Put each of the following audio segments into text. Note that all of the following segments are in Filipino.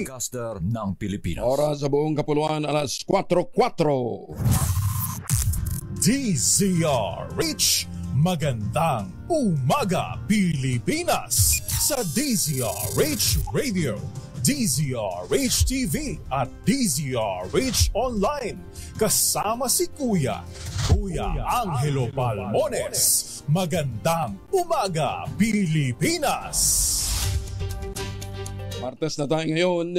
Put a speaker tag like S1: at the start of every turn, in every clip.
S1: Caster ng Pilipinas.
S2: Oras sa buong kapuluan, alas 4:04.
S3: DZRH, magandang umaga Pilipinas sa DZRH Radio, DZRH TV at DZRH Online. Kasama si Kuya Angelo Palmones. Magandang umaga Pilipinas.
S2: Martes na tayo ngayon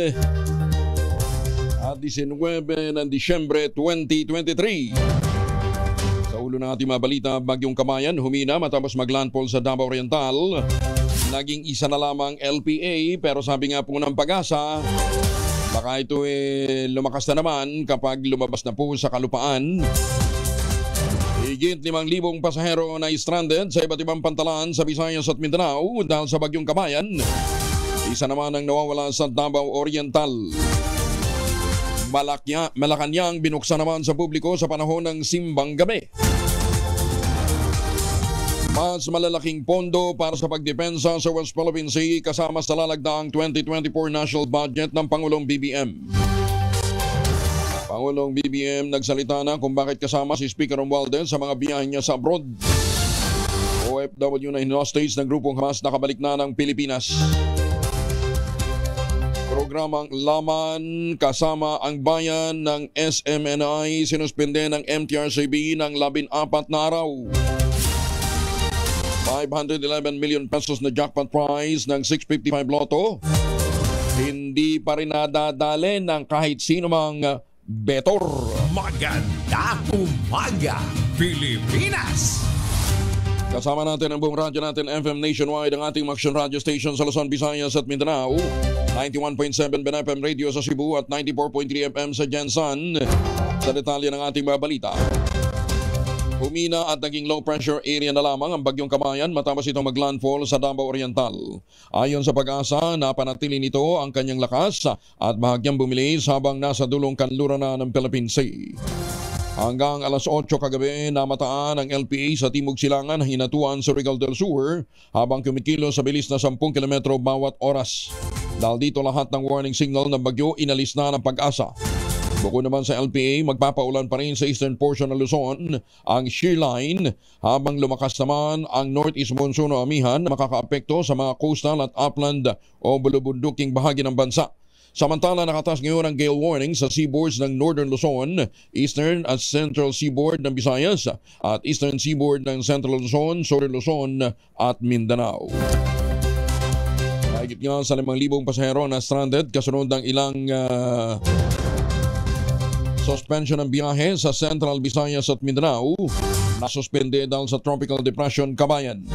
S2: at 19 ng Disyembre 2023. Sa ulo ng ating mga balita, Bagyong Kamayan humina matapos maglandfall sa Davao Oriental. Naging isa na lamang LPA, pero sabi nga po ng Pag-asa, baka ito lumakas na naman kapag lumabas na po sa kalupaan. Higit 5,000 pasahero na stranded sa iba't ibang pantalan sa Visayas at Mindanao dahil sa Bagyong Kamayan. Isa naman ang nawawala sa Davao Oriental. Malacanang binuksan naman sa publiko sa panahon ng simbang gabi. Mas malalaking pondo para sa pagdepensa sa West Philippine Sea kasama sa lalagdaang 2024 national budget ng Pangulong BBM. Pangulong BBM nagsalita na kung bakit kasama si Speaker Romualdez sa mga biyahe niya sa abroad. OFW na in-hostage ng grupong Hamas nakabalik na ng Pilipinas. Programang Laman kasama ang bayan ng SMNI sinuspende ng MTRCB ng 14 na araw. 511 million pesos na jackpot prize ng 655 Lotto. Hindi pa rin nadadali ng kahit sino mang betor.
S1: Magandang umaga Pilipinas.
S2: Kasama natin ang buong radyo natin, FM Nationwide, ang ating Action Radio Station sa Luzon, Visayas at Mindanao. 91.7 BNFM Radio sa Cebu at 94.3 FM sa Jensan. Sa detalye ng ating mga balita, humina at naging low pressure area na lamang ang Bagyong Kamayan matapos itong maglandfall sa Davao Oriental. Ayon sa Pag-asa, napanatili nito ang kanyang lakas at bahagyang bumilis habang nasa dulong kanluran na ng Philippine Sea. Hanggang alas 8 kagabi, namataan ang LPA sa Timog Silangan hinatuan sa Surigao del Sur habang kumikilo sa bilis na 10 km bawat oras. Dahil dito lahat ng warning signal ng bagyo inalis na ng Pag-asa. Bukod naman sa LPA, magpapaulan pa rin sa eastern portion ng Luzon ang shear line habang lumakas naman ang northeast monsoon o amihan na makakaapekto sa mga coastal at upland o bulubunduking bahagi ng bansa. Samantala, nakatas ngayon ang gale warning sa seaboards ng Northern Luzon, Eastern at Central Seaboard ng Visayas at Eastern Seaboard ng Central Luzon, Southern Luzon at Mindanao. Mahigit nga sa 5,000 pasahero na stranded kasunod ng ilang suspension ng biyahe sa Central Visayas at Mindanao na suspende dahil sa Tropical Depression Kabayan.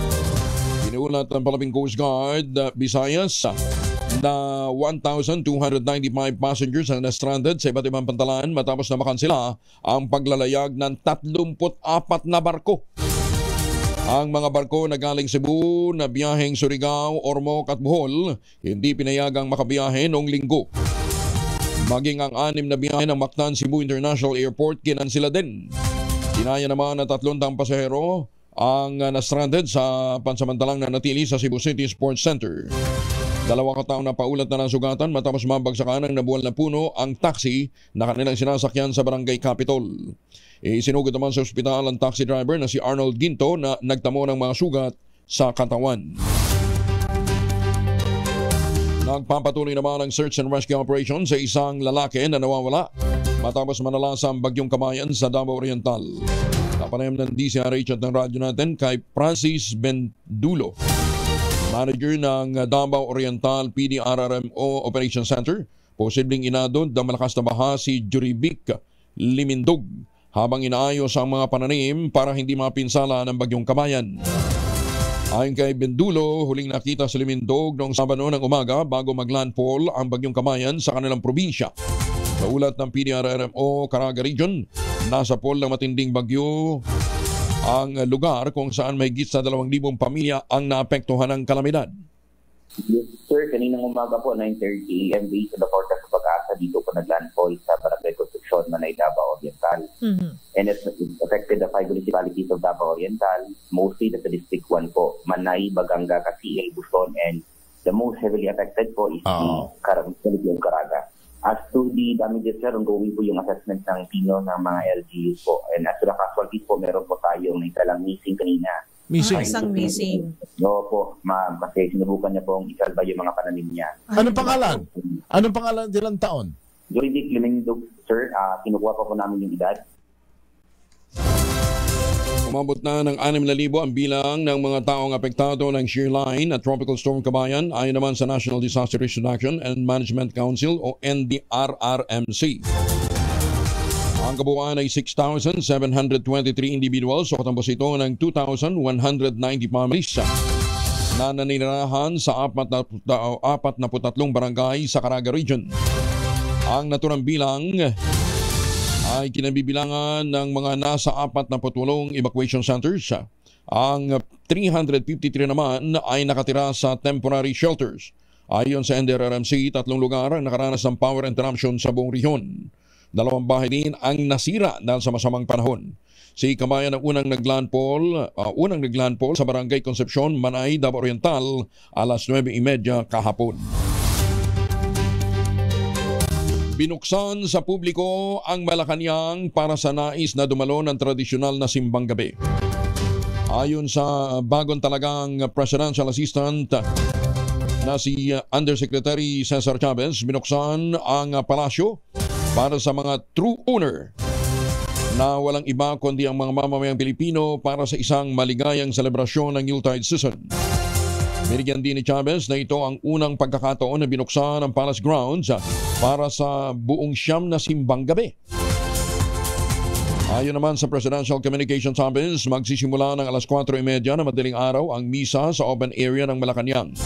S2: Inuulat ng Philippine Coast Guard Visayas na 1,295 passengers ang na-stranded sa iba't ibang pantalan matapos na makansela ang paglalayag ng 34 na barko. Ang mga barko na galing Cebu na biyaheng Surigao, Ormoc at Bohol hindi pinayagang makabiyahe noong Linggo. Maging ang 6 na biyahe ng Mactan Cebu International Airport kinansela din. Dinaya naman ng 3 pasahero ang na-stranded sa pansamantalang nanatili sa Cebu City Sports Center. 2 kataon na paulat na nasugatan matapos mabagsakan ng nabuwal na puno ang taxi na kanilang sinasakyan sa Barangay Capitol. Isinugod naman sa ospital ang taxi driver na si Arnold Ginto na nagtamo ng mga sugat sa katawan. Nagpapatuloy naman ang search and rescue operation sa isang lalaki na nawawala matapos manalasa ang Bagyong Kamayan sa Davao Oriental. Kapanayam ng DZRH at ng radyo natin kay Francis Bendulo, manager ng Davao Oriental PDRRMO Operation Center. Posibleng inadod ng malakas na baha si Juribic Limindog habang inaayos ang mga pananim para hindi mapinsala ng Bagyong Kamayan. Ayon kay Bendulo, huling nakita si Limindog noong Sabado ng umaga bago maglandfall ang Bagyong Kamayan sa kanilang probinsya. Sa ulat ng PDRRMO Caraga Region, nasa pool ng matinding bagyo ang lugar kung saan may higit sa 2,000 pamilya ang naapektuhan ng kalamidad.
S4: Yes, sir. Kaninang umaga po, 9:30 AM based on the forecast sa Pag-asa, dito po naglandfall sa Barangay Concepcion, Manay, Davao Oriental. And it affected the 5 municipalities of Davao Oriental, mostly the District 1 po, Manay, Baganga, Kasiel, Buson, and The most heavily affected po is yung Caraga. As to the damages, sir, ongoing po yung assessment ng Pino ng mga LGUs po. And as to the casualties po, meron po tayong nagtalang missing kanina.
S5: Isang missing.
S4: No po, kasi sinubukan niya pong isalba yung mga pananim niya.
S6: Anong pangalan? Anong pangalan nilang taon?
S4: Juridic Lumindog, sir, kinukuha pa po namin yung edad.
S2: Umabot na ng 6,000 ang bilang ng mga taong apektado ng shear line at Tropical Storm Kabayan ayon naman sa National Disaster Risk Reduction and Management Council o NDRRMC. Ang kabuuan ay 6,723 individuals o katambos ito ng 2,190 families na naninirahan sa 43 barangay sa Caraga Region. Ang naturang bilang ay kinabibilangan ng mga nasa 48 evacuation centers. Ang 353 naman ay nakatira sa temporary shelters. Ayon sa NDRRMC, 3 lugar ang nakaranas ng power interruption sa buong rehiyon. 2 bahay din ang nasira dahil sa masamang panahon. Si Kabayan ang unang naglandfall sa Barangay Concepcion, Manay, Davao Oriental, alas 9:30 kahapon. Binuksan sa publiko ang Malacanang para sa nais na dumalo ng tradisyonal na simbang gabi. Ayon sa bagong talagang Presidential Assistant na si Undersecretary Cesar Chavez, binuksan ang palasyo para sa mga true owner na walang iba kundi ang mga mamamayang Pilipino para sa isang maligayang selebrasyon ng Yuletide season. Binigyan din ni Chavez na ito ang unang pagkakataon na binuksan ang Palace Grounds para sa buong siyam na simbang gabi. Ayon naman sa Presidential Communications Office, magsisimula ng alas 4:30 na madaling araw ang misa sa open area ng Malacanang.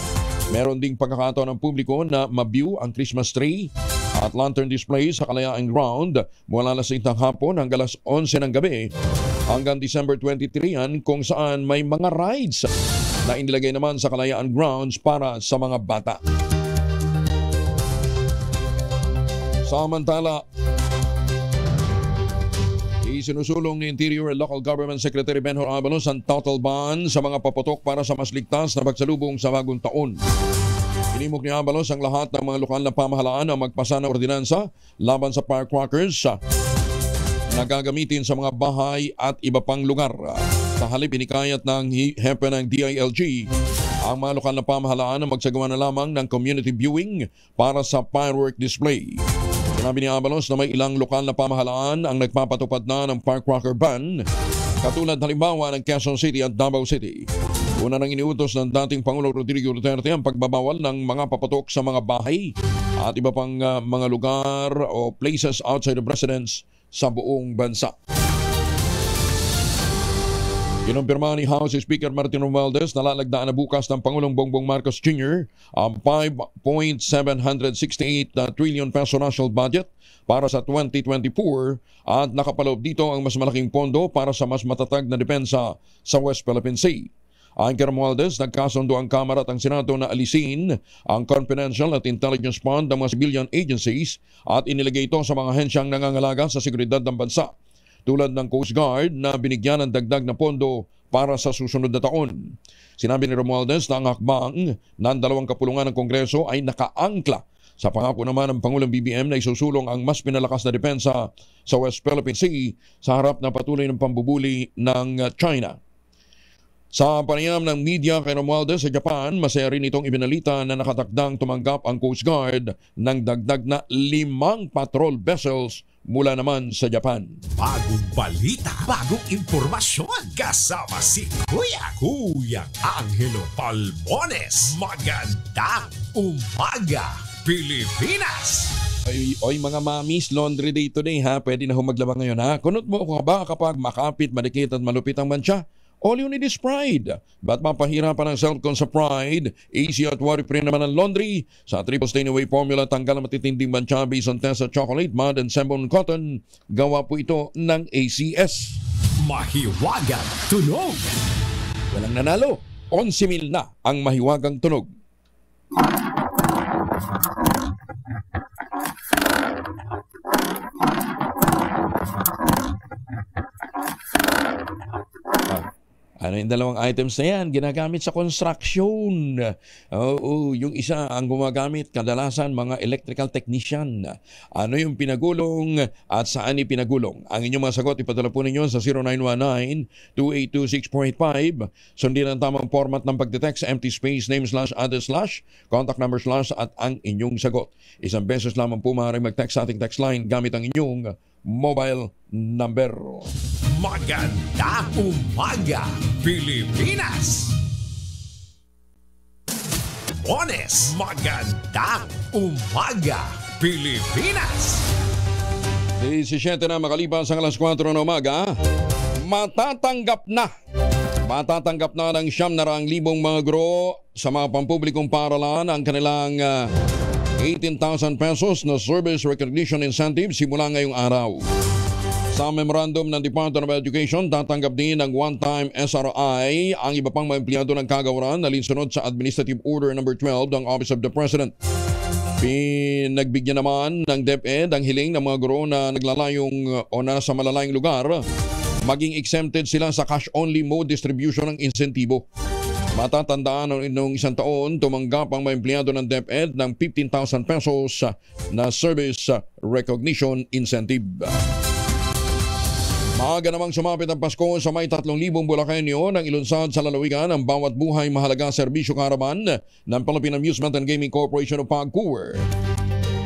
S2: Meron ding pagkakataon ng publiko na ma-view ang Christmas tree at lantern display sa Kalayaan Ground mula alas 6 ng hapon hanggang alas 11 ng gabi hanggang December 23 yan, kung saan may mga rides na inilagay naman sa Kalayaan Grounds para sa mga bata. Samantala, isinusulong ni Interior and Local Government Secretary Benhur Abalos ang total ban sa mga paputok para sa mas ligtas na pagsalubong sa bagong taon. Inimok ni Abalos ang lahat ng mga lokal na pamahalaan na magpasa ng ordinansa laban sa firecrackers na gagamitin sa mga bahay at iba pang lugar. Sa halip, inikayat ng hepe ng DILG ang mga lokal na pamahalaan na magsagawa na lamang ng community viewing para sa firework display. Sinabi ni Abalos na may ilang lokal na pamahalaan ang nagpapatupad na ng firecracker ban, katulad halimbawa ng Quezon City at Davao City. Una nang iniutos ng dating Pangulong Rodrigo Duterte ang pagbabawal ng mga paputok sa mga bahay at iba pang mga lugar o places outside of residence sa buong bansa. Kinumpirma ni House Speaker Martin Romualdez na lalagdaan na bukas ng Pangulong Bongbong Marcos Jr. ang 5.768 trillion peso national budget para sa 2024 at nakapaloob dito ang mas malaking pondo para sa mas matatag na depensa sa West Philippine Sea. Ayon kay Romualdez, nagkasundo ang Kamara at ang Senado na alisin ang confidential at intelligence fund ng mga civilian agencies at inilagay ito sa mga ahensyang nangangalaga sa seguridad ng bansa, tulad ng Coast Guard na binigyan ng dagdag na pondo para sa susunod na taon. Sinabi ni Romualdez na ang hakbang ng 2 kapulungan ng Kongreso ay nakaangkla sa pangako naman ng Pangulong BBM na isusulong ang mas pinalakas na depensa sa West Philippine Sea sa harap ng patuloy ng pambubuli ng China. Sa panayam ng media kay Romualdez sa Japan, masaya rin itong ibinalita na nakatakdang tumanggap ang Coast Guard ng dagdag na 5 patrol vessels mula naman sa Japan.
S1: Bagong balita, bagong impormasyon. Kasama si Kuya Angelo Palmones. Magandang umaga, Pilipinas!
S2: Oy mga mamis, laundry day today ha. Pwede na humaglaba ngayon ha. Kunot mo ka ba kapag makapit, madikit at malupit ang mancha? All you need is Pride. Ba't mapahirapan ang self-con sa Pride? Easy at worry-free naman ang laundry. Sa triple stain away formula, tanggal ang matitinding mancha based on Tessa Chocolate, Mud, and Sembon Cotton. Gawa po ito ng ACS.
S1: Mahiwagang tunog.
S2: Walang nanalo. 11,000 na ang mahiwagang tunog. Ano yung dalawang items na yan? Ginagamit sa construction. Oo, yung isa ang gumagamit kadalasan mga electrical technician. Ano yung pinagulong at saan ipinagulong? Ang inyong mga sagot ipadala po ninyo sa 0919-282-6.5. Sundin ang tamang format ng pagdetext, empty space, name /address / contact number / at ang inyong sagot. Isang beses lamang po maaaring mag-text sa ating text line gamit ang inyong mobile number.
S1: Magandang umaga, Pilipinas! Lunes, magandang umaga, Pilipinas!
S2: 17 na makalipas ang alas 4 ng umaga, matatanggap na ng 900,000 mga guro sa mga pampublikong paaralan ang kanilang 18,000 pesos na Service Recognition Incentive simula ngayong araw. Sa memorandum ng Department of Education, tatanggap din ng one-time SRI ang iba pang mga empleyado ng kagawaran na linsunod sa Administrative Order No. 12 ng Office of the President. Pinagbigyan naman ng DepEd ang hiling ng mga guro na naglalayong o nasa malalayong lugar, maging exempted sila sa cash-only mode distribution ng insentibo. Matatandaan noong isang taon, tumanggap ang mga empleyado ng DepEd ng 15,000 pesos na Service Recognition Incentive. Maaga namang sumapit ang Pasko sa may 3,000 Bulakenyo nang ilunsad sa lalawigan ang bawat buhay mahalaga serbisyo karaman ng Philippine Amusement and Gaming Corporation o PAGCOR.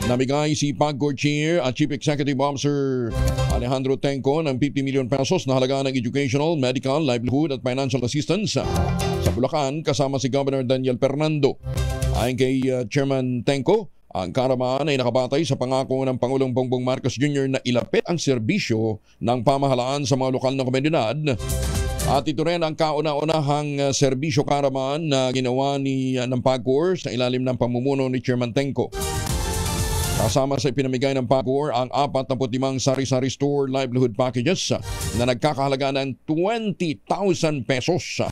S2: Namigay si PAGCOR Chair at Chief Executive Officer Alejandro Tenco ng 50 million pesos na halaga ng educational, medical, livelihood at financial assistance sa Bulacan kasama si Governor Daniel Fernando. Ayon kay Chairman Tenco, ang karaman ay nakabatay sa pangako ng Pangulong Bongbong Marcos Jr. na ilapit ang serbisyo ng pamahalaan sa mga lokal na komunidad. At ito rin ang kauna-unahang serbisyo karaman na ginawa ng PAGCOR sa ilalim ng pamumuno ni Chairman Tenco. Kasama sa ipinamigay ng PAGCOR ang 45 sari-sari store livelihood packages na nagkakahalaga ng 20,000 pesos.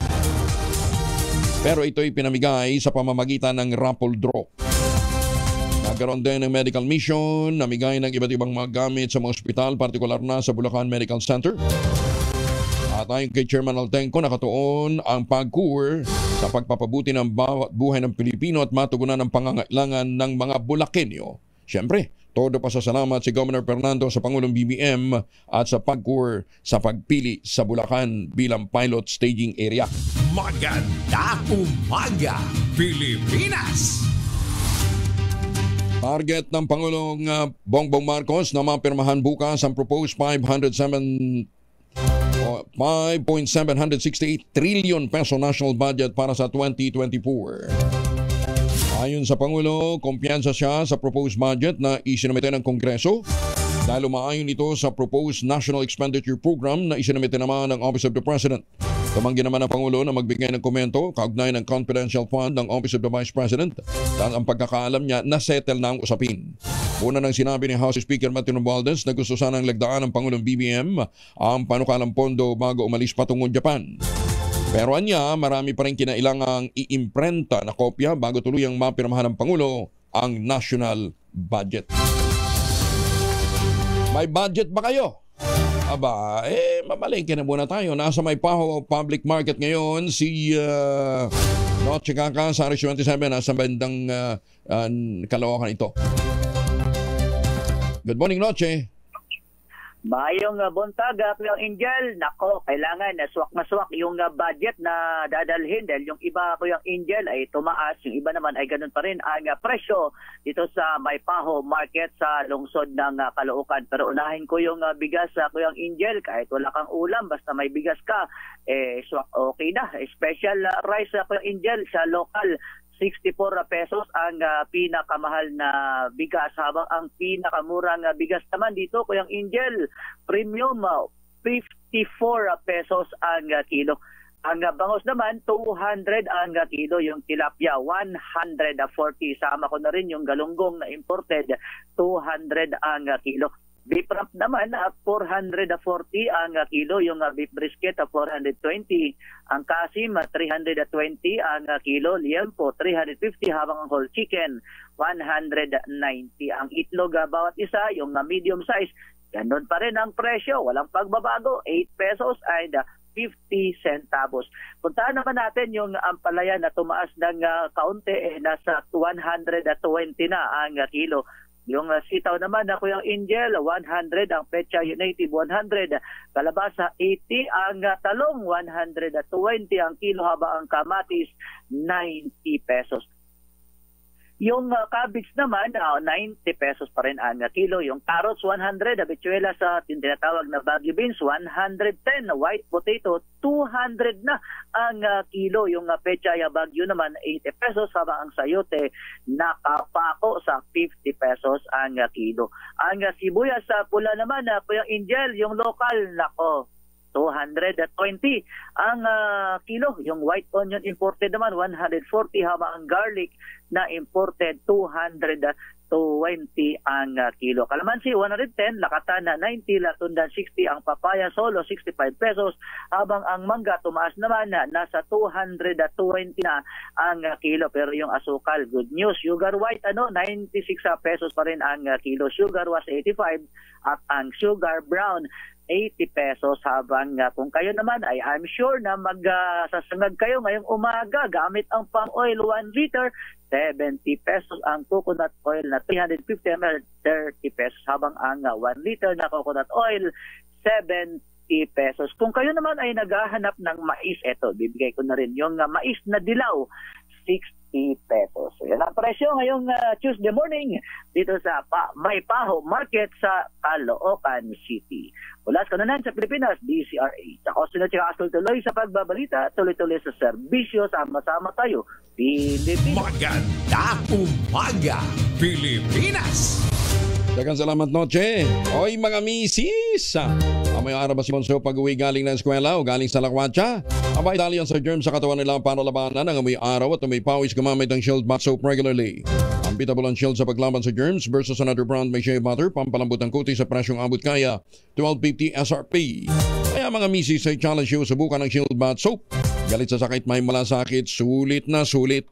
S2: Pero ito'y pinamigay sa pamamagitan ng raffle draw. Nagkaroon din ng medical mission, namigay ng iba't ibang mga gamit sa mga ospital, partikular na sa Bulacan Medical Center. At ayon kay Chairman Altenco, nakatuon ang PAGCOR sa pagpapabuti ng bawat buhay ng Pilipino at matugunan ang pangangailangan ng mga Bulakenyo. Siyempre, todo pasasalamat si Governor Fernando sa Pangulong BBM at sa PAGCOR sa pagpili sa Bulacan bilang pilot staging area.
S1: Magandang umaga, Pilipinas!
S2: Target ng Pangulong Bongbong Marcos na mapirmahan bukas ang proposed 5.768 trillion peso national budget para sa 2024. Ayon sa Pangulo, kumpiyansa siya sa proposed budget na isinumite ng Kongreso dahil umaayon ito sa proposed National Expenditure Program na isinumite naman ng Office of the President. Tumanggi naman ang Pangulo na magbigay ng komento kaugnay ng confidential fund ng Office of the Vice President dahil ang pagkakaalam niya na settle na ang usapin. Una nang sinabi ni House Speaker Martin Romualdez na gusto sanang lagdaan ng Pangulong BBM ang panukalang pondo bago umalis patungong Japan. Pero anya, marami pa rin kinailangang iimprenta na kopya bago tuluyang mapirmahan ng Pangulo ang national budget. May budget ba kayo? Aba, mamalengke na muna tayo. Nasa may Paho Public Market ngayon si Noche Kaka sa Aris 27 nasa bandang Caloocan ito. Good morning, Noche.
S7: Mayong buntag, Kuya Angel. Nako, kailangan na swak yung budget na dadalhin dahil yung iba, Kuya Angel, ay tumaas. Yung iba naman ay ganun pa rin ang presyo dito sa Maypaho Market sa lungsod ng Caloocan. Pero unahin ko yung bigas, Kuya Angel. Kahit wala kang ulam, basta may bigas ka, swak okay na. Special rice, Kuya Angel, sa local 64 pesos ang pinakamahal na bigas, habang ang pinakamurang bigas naman dito, Kuya Angel, premium 54 pesos ang kilo. Ang bangos naman 200 ang kilo, yung tilapia 140, sama ko na rin yung galunggong na imported 200 ang kilo. Beef wrap naman 440 ang kilo, yung beef brisket 420, ang kasim 320 ang kilo, liempo 350, habang ang whole chicken 190. Ang itlog bawat isa, yung medium size, ganun pa rin ang presyo, walang pagbabago, 8 pesos and 50 centavos. Puntaan naman natin yung ampalaya na tumaas ng kaunti, nasa 120 na ang kilo. Yung sitaw naman na Kuya Angel, 100 ang Pecha Native, 100. Kalabasa, 80 ang talong, 120 ang kilo, habang ang kamatis, 90 pesos. Yung cabbage naman, 90 pesos pa rin ang kilo. Yung carrots, 100. Habichuela sa tinatawag na Baguio beans, 110. White potato, 200 na ang kilo. Yung pechay Baguio naman, 80 pesos. Habang ang sayote, nakapako sa 50 pesos ang kilo. Ang sibuyas sa pula naman, Kuya Angel, yung local, nako, 220 ang kilo. Yung white onion imported naman 140, habang ang garlic na imported 220 ang kilo. Kalamansi 110, lakatan na 90, latundan 60, ang papaya solo 65 pesos, habang ang mangga tumaas naman na nasa 220 na ang kilo. Pero yung asukal, good news, sugar white 96 pesos pa rin ang kilo. Sugar was 85 at ang sugar brown 80 pesos, habang kung kayo naman ay I'm sure na magsasangag kayo ngayong umaga gamit ang palm oil 1 liter, 70 pesos. Ang coconut oil na 350 ml, 30 pesos, habang ang 1 liter na coconut oil 70 pesos. Kung kayo naman ay naghahanap ng mais, eto, bibigay ko na rin yung mais na dilaw, 60 pesos. So, yan ang presyo ngayong Tuesday morning dito sa May Paho Market sa Caloocan City. Mula sa kanunan sa Pilipinas, DCRH. Ako sinatsa tuloy sa pagbabalita, tuloy-tuloy sa serbisyo, sama-sama tayo, Pilipinas.
S1: Magandang umaga, Pilipinas!
S2: Daghang salamat, Noche. Oy, mga misis! May araw ba si Monso pag-uwi galing ng eskwela o galing sa lakwatsa? Abay, dalian sa germs sa katawan nila para labanan ang amoy araw at may pawis gumamit ng Shield Bath Soap regularly. Ang beatable ang Shield sa paglaban sa germs versus another brand may shea butter, pampalambot ang kutis sa presyong abot kaya, 12.50 SRP. Kaya mga misis, ay challenge you, subukan ng Shield Bath Soap. Galit sa sakit, may malasakit, sulit na sulit.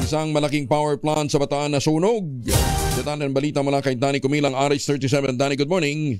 S2: Isang malaking power plant sa Bataan na sunog. Datan ang balita mula kay Danny Kumilang, RH37. Danny, good morning.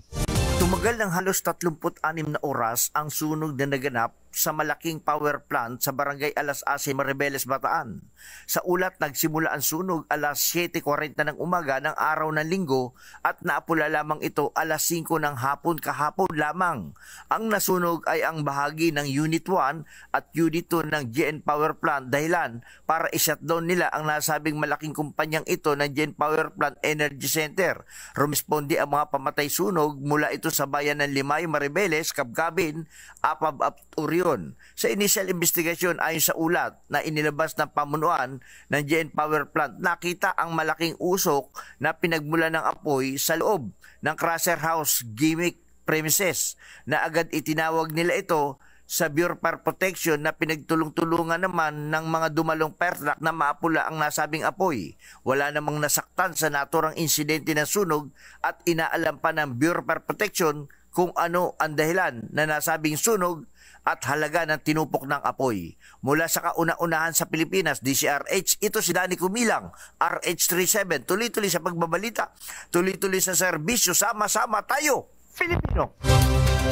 S8: Tumagal ng halos 36 na oras ang sunog na naganap sa malaking power plant sa barangay Alas Ase, Maribeles, Bataan. Sa ulat, nagsimula ang sunog alas 7:40 ng umaga ng araw ng linggo at naapula lamang ito alas 5 ng hapon kahapon lamang. Ang nasunog ay ang bahagi ng Unit 1 at Unit 2 ng GN Power Plant, dahilan para i-shutdown nila ang nasabing malaking kumpanyang ito ng GN Power Plant Energy Center. Rumisponde ang mga pamatay sunog mula ito sa bayan ng Limay, Maribeles, Kabgabin, Apab at Urion. Sa initial investigation, ayon sa ulat na inilabas ng pamunuan ng GN Power Plant, nakita ang malaking usok na pinagmula ng apoy sa loob ng crusher house gimmick premises na agad itinawag nila ito sa Bureau of Protection na pinagtulong-tulungan naman ng mga dumalong pertrak na maapula ang nasabing apoy. Wala namang nasaktan sa naturang insidente ng sunog at inaalam pa ng Bureau of Protection kung ano ang dahilan na nasabing sunog at halaga ng tinupok ng apoy. Mula sa kauna-unahan sa Pilipinas, DCRH, ito si Danny Kumilang, RH37. Tuloy-tuloy sa pagbabalita, tuloy-tuloy sa serbisyo, sama-sama tayo, Filipino.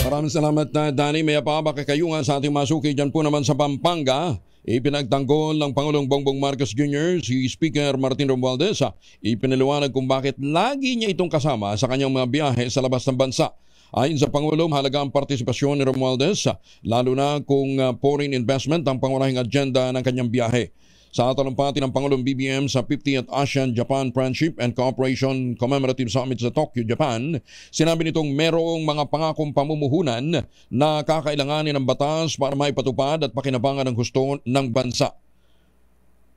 S2: Maraming salamat, Danny. May apabaka kayo nga sa ating masuki dyan po naman sa Pampanga. Ipinagtanggol ng Pangulong Bongbong Marcos Jr. si Speaker Martin Romualdez. Ipinaliwanag kung bakit lagi niya itong kasama sa kanyang mga biyahe sa labas ng bansa. Ayon sa Pangulo, mahalaga ang partisipasyon ni Romualdez, lalo na kung foreign investment ang pangunahing agenda ng kanyang biyahe. Sa talumpati ng Pangulong BBM sa 50th ASEAN-Japan Friendship and Cooperation Commemorative Summit sa Tokyo, Japan, sinabi nitong merong mga pangakong pamumuhunan na kakailanganin ng batas para maipatupad at pakinabangan ang gusto ng bansa.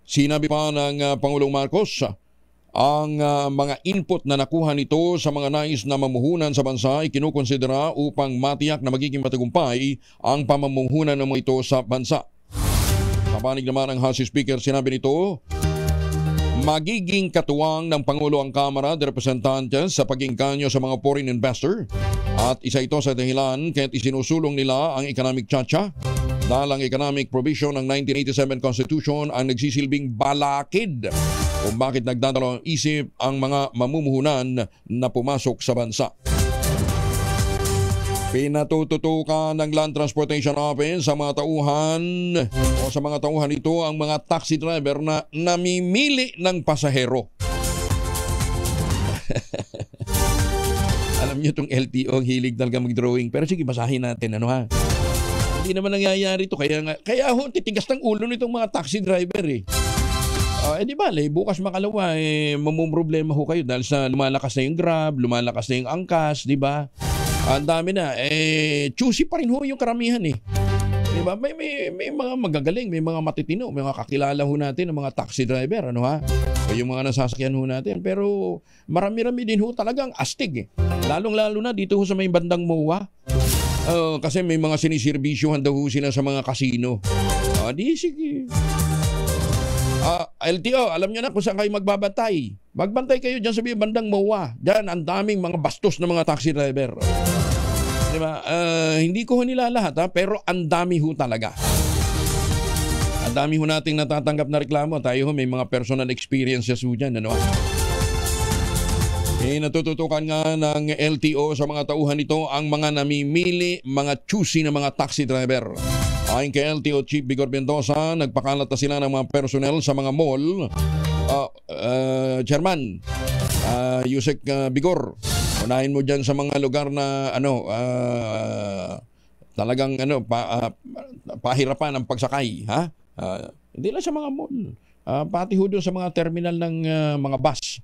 S2: Sinabi pa ng Pangulong Marcos, ang mga input na nakuha nito sa mga nais na mamuhunan sa bansa ay kinukonsidera upang matiyak na magiging matagumpay ang pamumuhunan ng mga ito sa bansa. Sa panig naman ng House Speaker, sinabi nito, magiging katuwang ng Pangulo ang Kamara de Representantes sa pag-ingganyo sa mga foreign investor at isa ito sa dahilan kaya't isinusulong nila ang economic chacha dahil ang economic provision ng 1987 Constitution ang nagsisilbing balakid kung bakit nagdadalawang isip ang mga mamumuhunan na pumasok sa bansa. Pinatututukan ng Land Transportation Office sa mga tauhan o sa mga tauhan ito ang mga taxi driver na namimili ng pasahero. Alam niyo itong LTO, ang hilig talaga mag-drawing. Pero sige, basahin natin. Ano ha? Hindi naman nangyayari ito. Kaya titigas ng ulo nitong mga taxi driver eh. Di ba, bukas makalawa, mamumroblema ho kayo dahil sa lumalakas na yung Grab, lumalakas na yung angkas, di ba? Ang dami na. Choosy pa rin ho yung karamihan eh. Di ba? May mga magagaling, may mga matitino, may mga kakilala ho natin ng mga taxi driver, ano ha? O yung mga nasasakyan ho natin. Pero marami-rami din ho talagang astig eh. Lalong-lalo na dito ho sa may bandang MOA. Kasi may mga sinisirbisyohan daw ho sila sa mga kasino. Di sige. LTO, alam nyo na kung saan kayo magbabantay. Magbantay kayo dyan sa may bandang MOA. Dyan ang daming mga bastos na mga taxi driver. Diba? Hindi ko nilalahat ha, pero ang dami ho talaga. Ang dami ho nating natatanggap na reklamo. Tayo ho may mga personal experiences ho dyan. Ano? Natututukan nga ng LTO sa mga tauhan ito ang mga namimili, mga choosy na mga taxi driver. Ayon kay LTO Chief Vigor Mendoza, nagpakalat na sila ng mga personnel sa mga mall. Chairman, Yusek Vigor, unahin mo dyan sa mga lugar na talagang pahirapan ang pagsakay. Ha? Hindi lang sa mga mall. Pati ho doon sa mga terminal ng mga bus.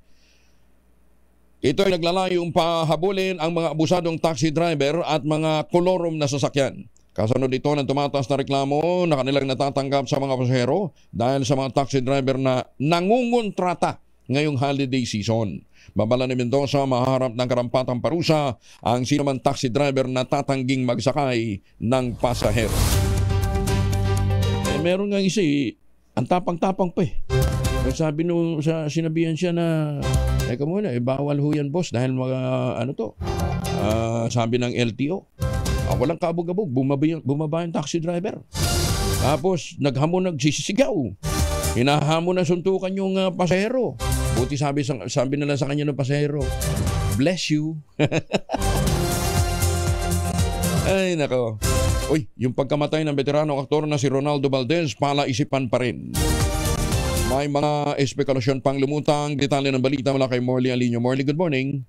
S2: Ito ay naglalayong pahabulin ang mga abusadong taxi driver at mga kolorom na sasakyan. Kasunod ito ng tumataas na reklamo na kanilang natatanggap sa mga pasahero dahil sa mga taxi driver na nangungontrata ngayong holiday season. Babala ni Mendoza, maharap ng karampatang parusa ang sinuman taxi driver na tatangging magsakay ng pasahero. Meron nga isa ang tapang-tapang pa eh. Sabi nung sinabihan siya na teka muna, bawal ho yan boss dahil sabi ng LTO. Walang kabog-abog, bumaba yung taxi driver. Tapos naghamon, nagsisigaw. Hinahamon na suntukan yung pasahero. Buti sabi nila sa kanya ng pasahero, bless you. Ay nako. Uy, yung pagkamatay ng veteranong aktor na si Ronaldo Valdez, palaisipan pa rin. May mga espekulasyon pang lumutang. Detalye ng balita mula kay Morley Alinio. Morley, good morning.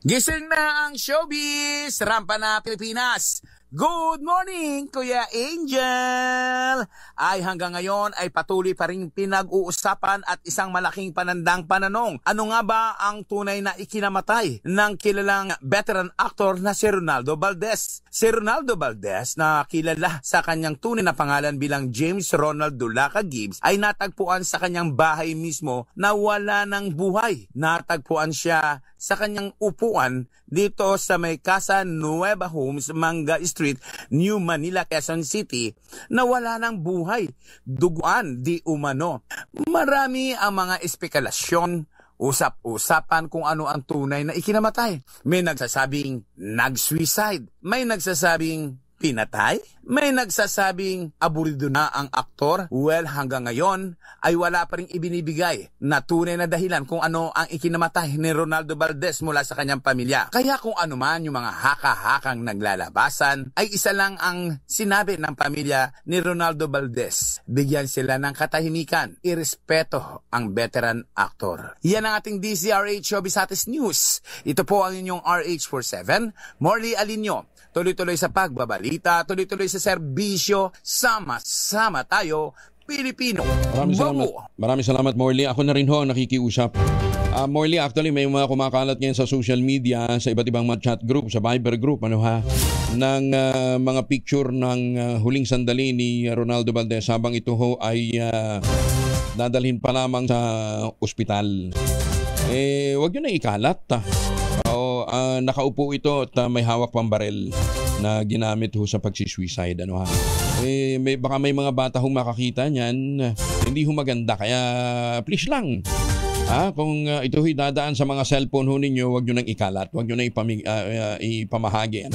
S9: Gising na ang showbiz! Rampa na Pilipinas! Good morning, Kuya Angel! Ay hanggang ngayon ay patuloy pa rin pinag-uusapan at isang malaking panandang pananong. Ano nga ba ang tunay na ikinamatay ng kilalang veteran actor na si Ronaldo Valdez? Si Ronaldo Valdez na kilala sa kanyang tunay na pangalan bilang James Ronald Dulaca Gibbs ay natagpuan sa kanyang bahay mismo na wala ng buhay. Natagpuan siya sa kanyang upuan dito sa may Casa Nueva Homes, Manga Street, New Manila, Quezon City, na wala ng buhay. Duguan di umano. Marami ang mga espekulasyon, usap-usapan kung ano ang tunay na ikinamatay. May nagsasabing nag-suicide. May nagsasabing pinatay? May nagsasabing aburido na ang aktor? Well, hanggang ngayon ay wala pa rin ibinibigay na tunay na dahilan kung ano ang ikinamatay ni Ronaldo Valdez mula sa kanyang pamilya. Kaya kung ano man yung mga haka-hakang naglalabasan, ay isa lang ang sinabi ng pamilya ni Ronaldo Valdez. Bigyan sila ng katahimikan, irespeto ang veteran actor. Yan ang ating DZRH Showbiz Hottest News. Ito po ang inyong RH47, Morley Alinio. Tuloy-tuloy sa pagbabalita, tuloy-tuloy sa serbisyo, sama-sama tayo, Pilipino.
S2: Maraming salamat, Morley. Ako na rin ho ang nakikiusap. Morley, actually may mga kumakalat ngayon sa social media, sa iba't ibang mga chat group, sa Viber group, ng mga picture ng huling sandali ni Ronaldo Valdez habang ito ho ay dadalhin pa lamang sa ospital. Wag nyo na ikalat. Nakaupo ito at may hawak pang barel na ginamit ho sa pagsisuicide. Baka may mga bata hong makakita niyan, hindi ho maganda. Kaya please lang, kung ito ho'y dadaan sa mga cellphone ho ninyo, huwag nyo nang ikalat, huwag nyo nang ipamahagi.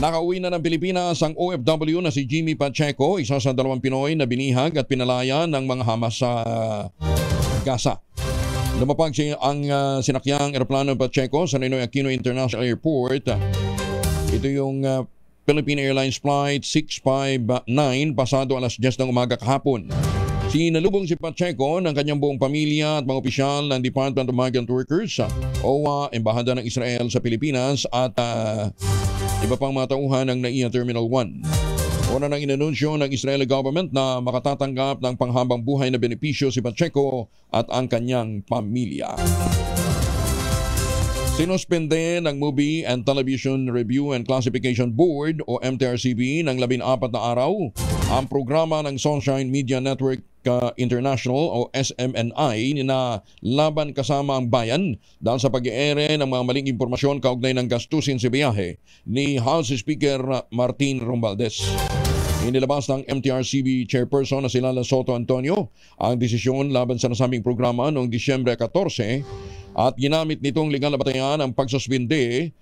S2: Nakauwi na ng Pilipinas ang OFW na si Jimmy Pacheco, isa sa 2 Pinoy na binihag at pinalaya ng mga Hamas sa Gaza. Lumapag ang sinakyang eroplano Pacheco sa Ninoy Aquino International Airport Ito yung Philippine Airlines Flight 659 pasado alas 10 ng umaga kahapon. Sinalubong si Pacheco ng kanyang buong pamilya at mga opisyal ng Department of Migrant Workers, OWA, Embahada ng Israel sa Pilipinas at iba pang mga tauhan ng NAIA Terminal 1. Una nang inanunsyo ng Israeli government na makatatanggap ng panghabang buhay na benepisyo si Pacheco at ang kanyang pamilya. Sinuspende ng Movie and Television Review and Classification Board o MTRCB ng 14 na araw ang programa ng Sunshine Media Network International o SMNI na Laban Kasama ang Bayan dahil sa pag-iere ng mga maling impormasyon kaugnay ng gastusin sa biyahe ni House Speaker Martin Romualdez. Inilabas ng MTRCB Chairperson na si Lala Soto Antonio ang desisyon laban sa nasabing programa noong Disyembre 14 at ginamit nitong legal na batayan ang pagsuspinde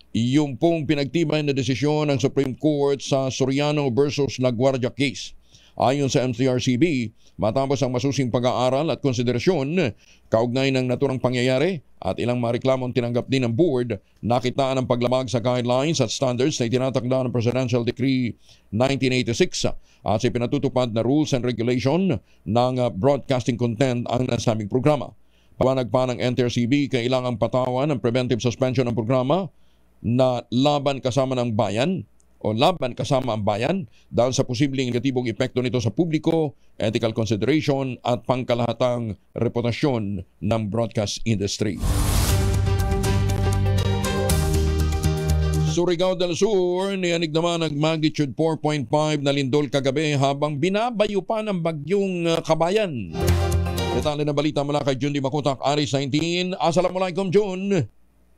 S2: yung pong pinagtibay na desisyon ng Supreme Court sa Soriano versus LaGuardia case. Ayon sa MTRCB, matapos ang masusing pag-aaral at konsiderasyon kaugnay ng naturang pangyayari at ilang mga reklamong tinanggap din ng board, nakitaan ang paglabag sa guidelines at standards na itinatakda ng Presidential Decree 1986 at sa pinatutupad na rules and regulation ng broadcasting content ang nasabing programa. Pawanag pa ng MTRCB, kailangang patawan ng preventive suspension ng programa na Laban Kasama ng Bayan o Laban Kasama ang Bayan dahil sa posibleng negatibong epekto nito sa publiko, ethical consideration at pangkalahatang reputasyon ng broadcast industry. Surigao del Sur, niyanig naman ang magnitude 4.5 na lindol kagabi habang binabayo pa ng bagyong Kabayan. Detalye na balita mula kay Jun Di Makutak, Aris 19. Assalamualaikum, Jun.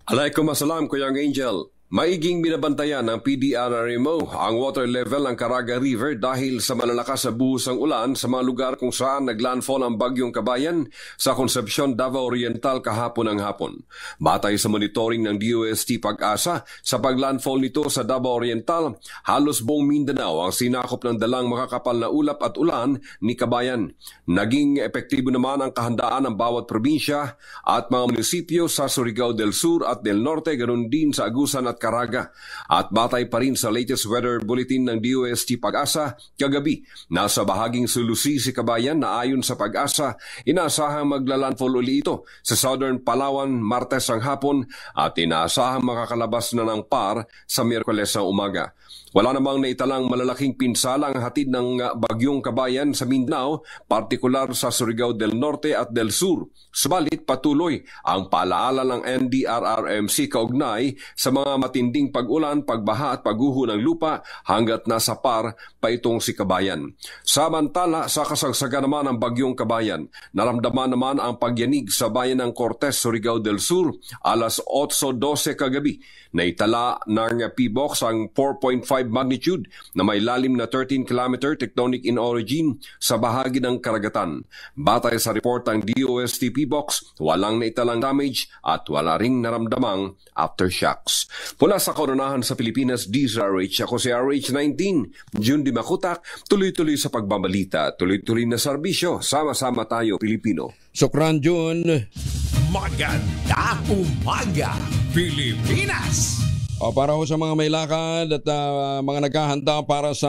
S10: Alaikum assalam, Kuyang Angel. Maiging binabantayan ng PDRRMO ang water level ng Caraga River dahil sa malalakas na buhos ng ulan sa mga lugar kung saan naglandfall ang bagyong Kabayan sa Concepcion, Davao Oriental kahapon ng hapon. Batay sa monitoring ng DOST Pag-asa, sa paglandfall nito sa Davao Oriental, halos buong Mindanao ang sinakop ng dalang makakapal na ulap at ulan ni Kabayan. Naging epektibo naman ang kahandaan ng bawat probinsya at mga munisipyo sa Surigao del Sur at del Norte, ganoon din sa Agusan at Caraga. At batay pa rin sa latest weather bulletin ng DOST Pag-asa, kagabi, nasa bahaging sulusi si Kabayan na ayon sa Pag-asa, inaasahang maglalandfall uli ito sa Southern Palawan Martes ang hapon at inaasahang makakalabas na ng PAR sa Miyerkules ng umaga. Wala namang naitalang malalaking pinsala ang hatid ng bagyong Kabayan sa Mindanao, partikular sa Surigao del Norte at del Sur. Subalit patuloy ang paalaala ng NDRRMC kaugnay sa mga matinding pag-ulan, pagbaha at pagguho ng lupa hanggat nasa PAR pa itong si Kabayan. Samantala, sa kasagsagan naman ng bagyong Kabayan, naramdaman naman ang pagyanig sa bayan ng Cortes, Surigao del Sur, alas 8:12 kagabi. Naitala ng PBOX ang 4.5 magnitude na may lalim na 13-kilometer tectonic in origin sa bahagi ng karagatan. Batay sa report ng DOST PBOX, walang naitalang damage at wala ring naramdamang aftershocks. Mula sa koronahan sa Pilipinas, DZRH, ako si RH19, Jun Di Makutak, tuloy-tuloy sa pagbabalita, tuloy-tuloy na serbisyo, sama-sama tayo Pilipino.
S2: Sokran, Jun.
S1: Maganda umaga, Pilipinas!
S2: Para ho sa mga may lakad at mga naghahanda para sa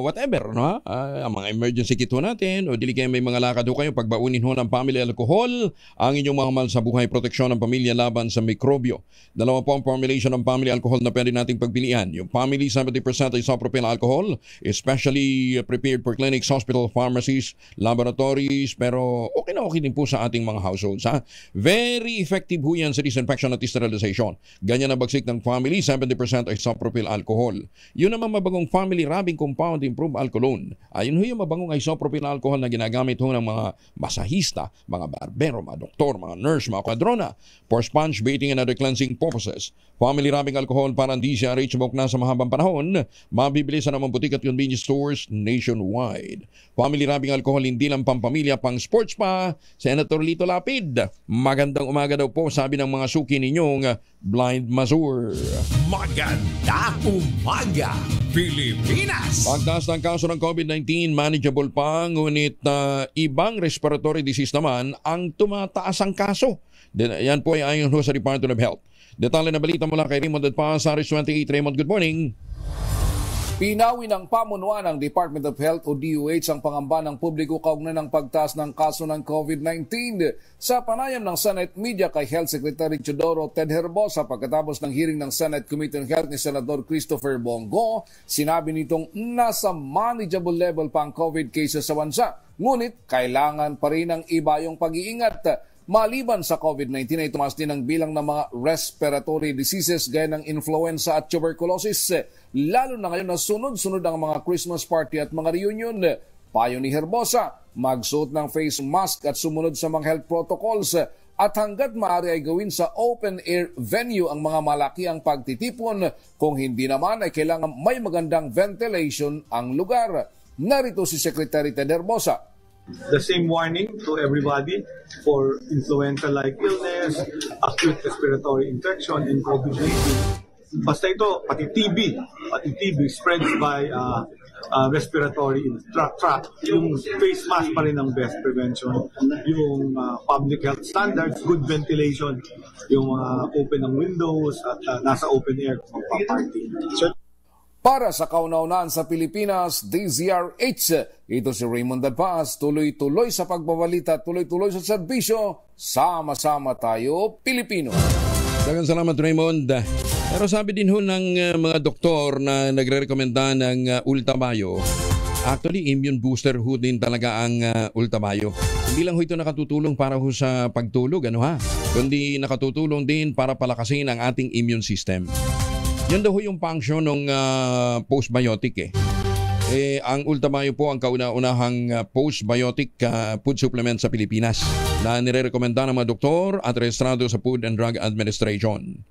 S2: whatever, no? Ang mga emergency kit ho natin o dili kayo may mga lakad ho kayo, pagbaunin ho ng family alcohol ang inyong mga mahal sa buhay, proteksyon ng pamilya laban sa mikrobyo. Dalawa po ang formulation ng family alcohol na pwede nating pagpilian. Yung family 70% isopropyl alcohol, especially prepared for clinics, hospital, pharmacies, laboratories, pero okay na okay din po sa ating mga households. Ha? Very effective ho yan sa disinfection at sterilization. Ganyan ang bagsik ng family 70% isopropyl alcohol. Yun naman mabangong family rubbing compound improved alcoholone. Ayun ho yung mabangong isopropyl alcohol na ginagamit ho ng mga masahista, mga barbero, mga doktor, mga nurse, mga kwadrona for sponge bathing and other cleansing purposes. Family rubbing alcohol para DZRH buk na sa mahabang panahon, mabibili sa namang butik at convenience stores nationwide. Family rubbing alcohol hindi lang pampamilya, pang sports pa. Senator Lito Lapid, magandang umaga daw po, sabi ng mga suki ninyong Blind Mazur.
S1: Maganda umaga, Pilipinas!
S2: Pagtaas ng kaso ng COVID-19, manageable pa, ngunit ibang respiratory disease naman ang tumataas ang kaso. Yan po ay ayon sa Department of Health. Detalye na balita mula kay Raymond Adpa sa Aris 28. Raymond, good morning.
S11: Pinawi ng pamunuan ng Department of Health o DOH ang pangamba ng publiko kaugnay ng pagtaas ng kaso ng COVID-19. Sa panayam ng Senate Media kay Health Secretary Teodoro Ted Herbosa pagkatapos ng hearing ng Senate Committee on Health ni Senador Christopher Bongo, sinabi nitong nasa manageable level pa ang COVID cases sa bansa. Ngunit kailangan pa rin ng iba yung pag-iingat. Maliban sa COVID-19 ay tumaas din ang bilang ng mga respiratory diseases gaya ng influenza at tuberculosis. Lalo na ngayon na sunod-sunod ang mga Christmas party at mga reunion. Payo ni Herbosa, magsuot ng face mask at sumunod sa mga health protocols. At hanggat maaari ay gawin sa open-air venue ang mga malakiang pagtitipon. Kung hindi naman ay kailangan may magandang ventilation ang lugar. Narito si Secretary Ted Herbosa.
S12: The same warning to everybody for influenza-like illness, acute respiratory infection, and COVID-19. Basta ito, pati TB spreads by respiratory tract. Yung face mask pa rin ang best prevention. Yung public health standards, good ventilation, yung open ng windows at nasa open air kung magpa-party.
S11: Para sa kauna-unahan sa Pilipinas, DZRH, ito si Raymond Adpaz, tuloy-tuloy sa pagbabalita, tuloy-tuloy sa serbisyo, sama-sama tayo, Pilipino.
S2: Dagang salamat, Raymond. Pero sabi din ho ng mga doktor na nagre-rekomenda ng Ultamayo, actually immune booster ho din talaga ang Ultamayo. Hindi lang ho ito nakatutulong para ho sa pagtulog, kundi nakatutulong din para palakasin ang ating immune system. Yan daw yung function ng postbiotic ang Ultamayo po ang kauna-unahang postbiotic food supplement sa Pilipinas na nire-rekomenda ng mga doktor at rehistrado sa Food and Drug Administration.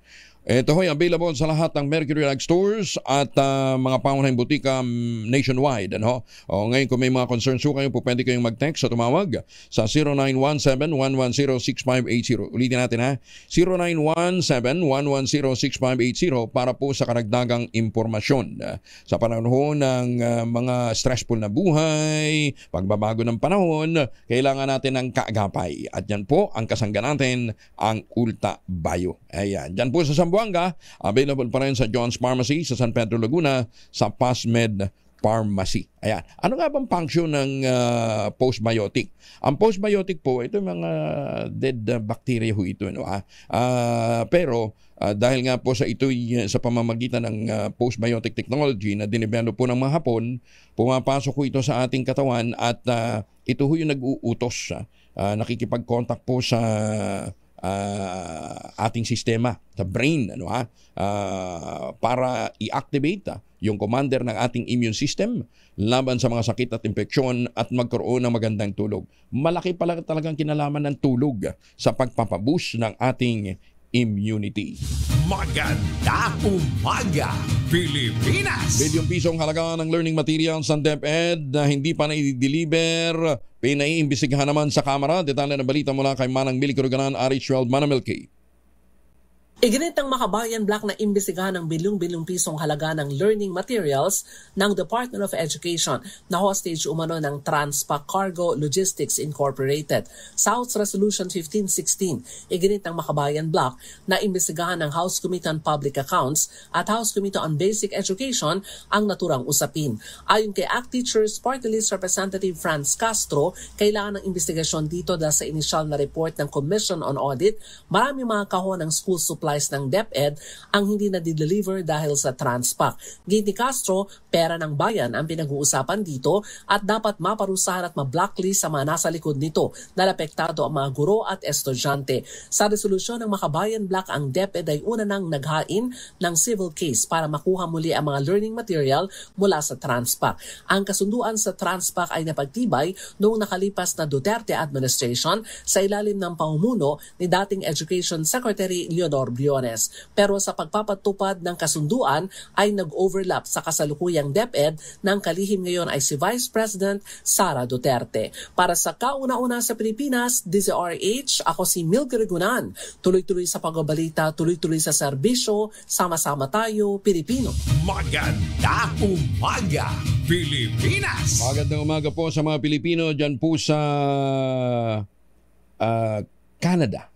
S2: Ito ay available sa lahat ng Mercury Drug Stores at mga pangunahing butika nationwide. Ngayon kung may mga concerns kayo, pwede kayong mag-text o tumawag sa 0917-110-6580. Ulitin natin 0917-110-6580 para po sa karagdagang impormasyon. Sa panahon ng mga stressful na buhay, pagbabago ng panahon, kailangan natin ng kaagapay. At yan po ang kasangga natin, ang Ultamayo. Ayan, dyan po sa Zamboanga, available pa rin sa John's Pharmacy sa San Pedro, Laguna, sa PASMED Pharmacy. Ayan. Ano nga bang function ng postbiotic? Ang postbiotic po, ito mga dead bacteria ho ito. Pero dahil nga po sa ito'y sa pamamagitan ng postbiotic technology na dinevelop po ng mga Hapon, pumapasok ko ito sa ating katawan at ito ho yung nag-uutos. Nakikipag-contact po sa ating sistema, sa brain, para i-activate yung commander ng ating immune system laban sa mga sakit at infeksyon at magkaroon ng magandang tulog. Malaki pala talagang kinalaman ng tulog sa pagpapaboost ng ating immunity.
S1: Maganda umaga, Pilipinas!
S2: Bilyong pisong halaga ng learning materials ng DepEd na hindi pa na-deliver, pinaiimbestigahan naman sa Kamara. Detalye na balita mula kay Manang Milky Arichuel Manamilky.
S13: Iginit ng Makabayan Black na imbestigahan ng bilyong-bilyong pisong halaga ng learning materials ng Department of Education na hostage umano ng Transpa Cargo Logistics Incorporated. Sa House Resolution 1516, iginit ng Makabayan Black na imbestigahan ng House Committee on Public Accounts at House Committee on Basic Education ang naturang usapin. Ayon kay ACT Teachers Party List Representative Franz Castro, kailangan ng investigasyon dito dahil sa initial na report ng Commission on Audit, marami mga kahon ng school supplies ng DepEd ang hindi na-deliver dahil sa Transpac. Gini Castro, pera ng bayan ang pinag-uusapan dito at dapat maparusahan at ma-blacklist sa mga nasa likod nito na apektado ang mga guro at estudyante. Sa resolusyon ng Makabayan Black, ang DepEd ay una nang naghain ng civil case para makuha muli ang mga learning material mula sa Transpac. Ang kasunduan sa Transpac ay napagtibay noong nakalipas na Duterte administration sa ilalim ng pamumuno ni dating Education Secretary Leonor Briones. Pero sa pagpapatupad ng kasunduan ay nag-overlap sa kasalukuyang DepEd ng kalihim ngayon ay si Vice President Sara Duterte. Para sa kauna-una sa Pilipinas, DZRH, ako si Milky Regunan. Tuloy-tuloy sa pagbabalita, tuloy-tuloy sa serbisyo, sama-sama tayo, Pilipino.
S1: Maganda umaga, Pilipinas!
S2: Magandang umaga po sa mga Pilipino dyan po sa Canada.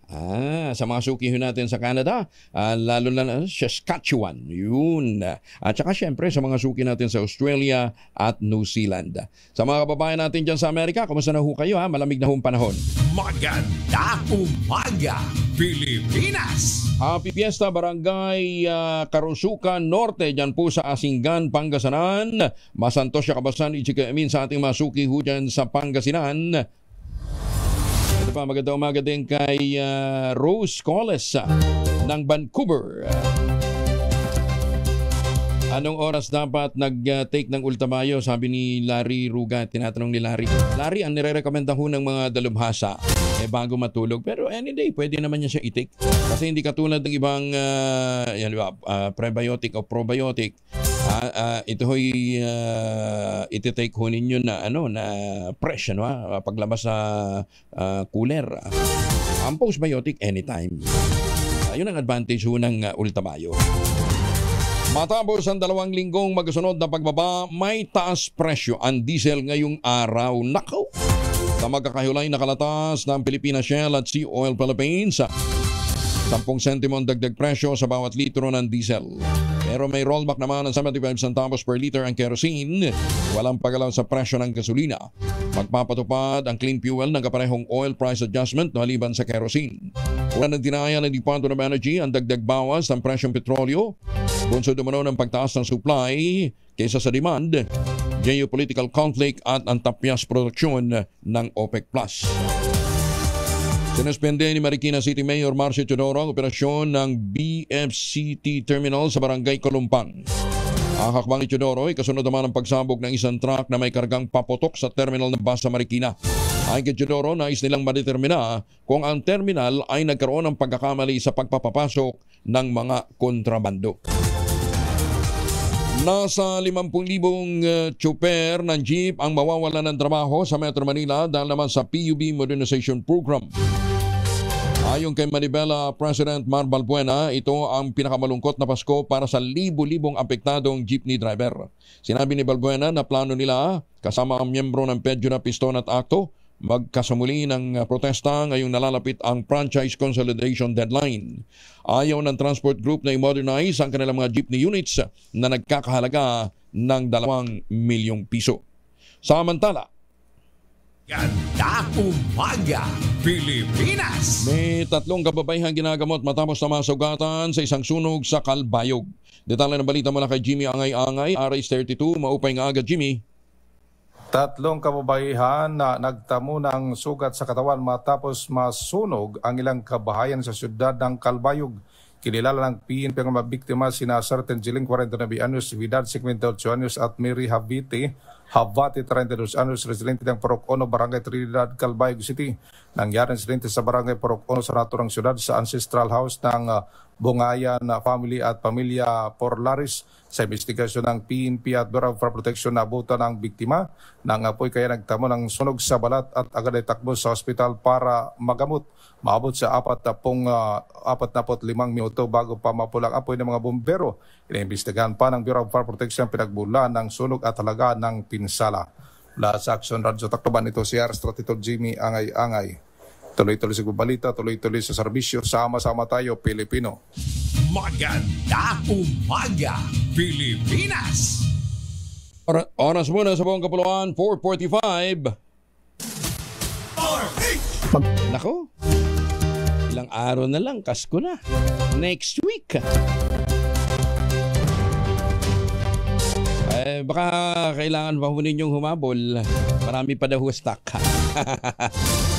S2: Sa mga suki natin sa Canada, lalo na Saskatchewan, yun. At saka syempre sa mga suki natin sa Australia at New Zealand. Sa mga kababayan natin dyan sa Amerika, kumusta na ho kayo? Malamig na hong panahon.
S1: Maganda umaga, Pilipinas!
S2: Happy Fiesta Barangay Karusukan Norte, dyan po sa Asingan, Pangasinan. Masantos siya kabasan, Ichikamin sa ating masuki ho dyan sa Pangasinan. Ito pa, magandang umaga din kay Rose Colles ng Vancouver. Anong oras dapat nag-take ng Ultamayo? Sabi ni Larry Ruga, tinatanong ni Larry. Larry, ang nire-recommenda ho ng mga dalubhasa bago matulog. Pero any day, pwede naman niya siya i-take. Kasi hindi katulad ng ibang prebiotic o probiotic. Ito ho'y iti-take ho ninyo na, na fresh, paglabas sa cooler. Ang postbiotic, anytime. Yun ang advantage ho ng Ultamayo. Matapos ang 2 linggong magkasunod na pagbaba, may taas presyo ang diesel ngayong araw. Nakaw! Sa magkakahulay na kalatas ng Pilipinas Shell at Sea Oil Philippines, 10 sentimo ang dagdag presyo sa bawat litro ng diesel. Pero may rollback naman ng 75 centavos per liter ang kerosene. Walang pagalaw sa presyo ng gasolina. Magpapatupad ang clean fuel ng kaparehong oil price adjustment maliban sa kerosene. Wala nang dinaya ng Department of Energy ang dagdag bawas ng presyong petrolyo. Bunsod umano ng pagtaas ng supply kaysa sa demand, geopolitical conflict at ang tapyas produksyon ng OPEC+. Sinuspende ni Marikina City Mayor Marcio Teodoro ang operasyon ng BFCT Terminal sa Barangay Kolumpang. Ang hakbang ni Teodoro ay kasunod naman ang pagsabog ng isang truck na may kargang paputok sa terminal ng bus sa Marikina. Ayon kay Teodoro, nais nilang madetermina kung ang terminal ay nagkaroon ng pagkakamali sa pagpapapasok ng mga kontrabando. Nasa 50,000 tsuper ng jeep ang mawawala ng trabaho sa Metro Manila dahil naman sa PUB Modernization Program. Ayon kay Manibela President Mar Balbuena, ito ang pinakamalungkot na Pasko para sa libu-libong apektadong jeepney driver. Sinabi ni Balbuena na plano nila kasama ang miyembro ng PEDYO na Piston at Akto magkasamuli ng protesta ngayong nalalapit ang franchise consolidation deadline. Ayaw ng transport group na i-modernize ang kanilang mga jeepney units na nagkakahalaga ng 2 milyong piso. Samantala,
S1: Ganda umaga, Pilipinas!
S2: May 3 kababaihang ginagamot matapos na masugatan sa isang sunog sa Calbayog. Detalye ng balita mula kay Jimmy Angay-Angay, RS32, maupay nga agad Jimmy.
S14: 3 kababaihan na nagtamo ng sugat sa katawan matapos masunog ang ilang kabahayan sa siyudad ng Calbayog. Kinilala ng PNP ang mga biktima sina Certain Jiling, 49 anyos, Vidal, 58 anyos at Mary Havati, 32 anyos, residente ng Purok Ono, Barangay Trinidad, Calbayog City. Nangyari insidente sa Barangay Purok Ono sa naturang siyudad sa ancestral house ng Bungayan Family at Pamilya Porlaris. Sa investigasyon ng PNP at Bureau of Fire Protection, naabutan ng biktima ng apoy kaya nagtamo ng sunog sa balat at agad ay takbo sa ospital para magamot. Maabot sa 45 minuto bago pa mapulang apoy ng mga bumbero. Iniimbestigahan pa ng Bureau of Fire Protection pinagbulan ng sunog at halaga ng pinsala. Mula sa Action Radio Tacloban, ito si RS32 Jimmy Angay-Angay. Tuloy-tuloy sa balita, tuloy-tuloy sa serbisyo. Sama-sama tayo, Pilipino.
S1: Maganda umaga, Pilipinas!
S2: Oras muna sa buong kapuluan, 4:45. Nako, ilang araw na lang, Kasko na. Next week. Baka kailangan pa po ninyong humabol. Marami pa daw stock.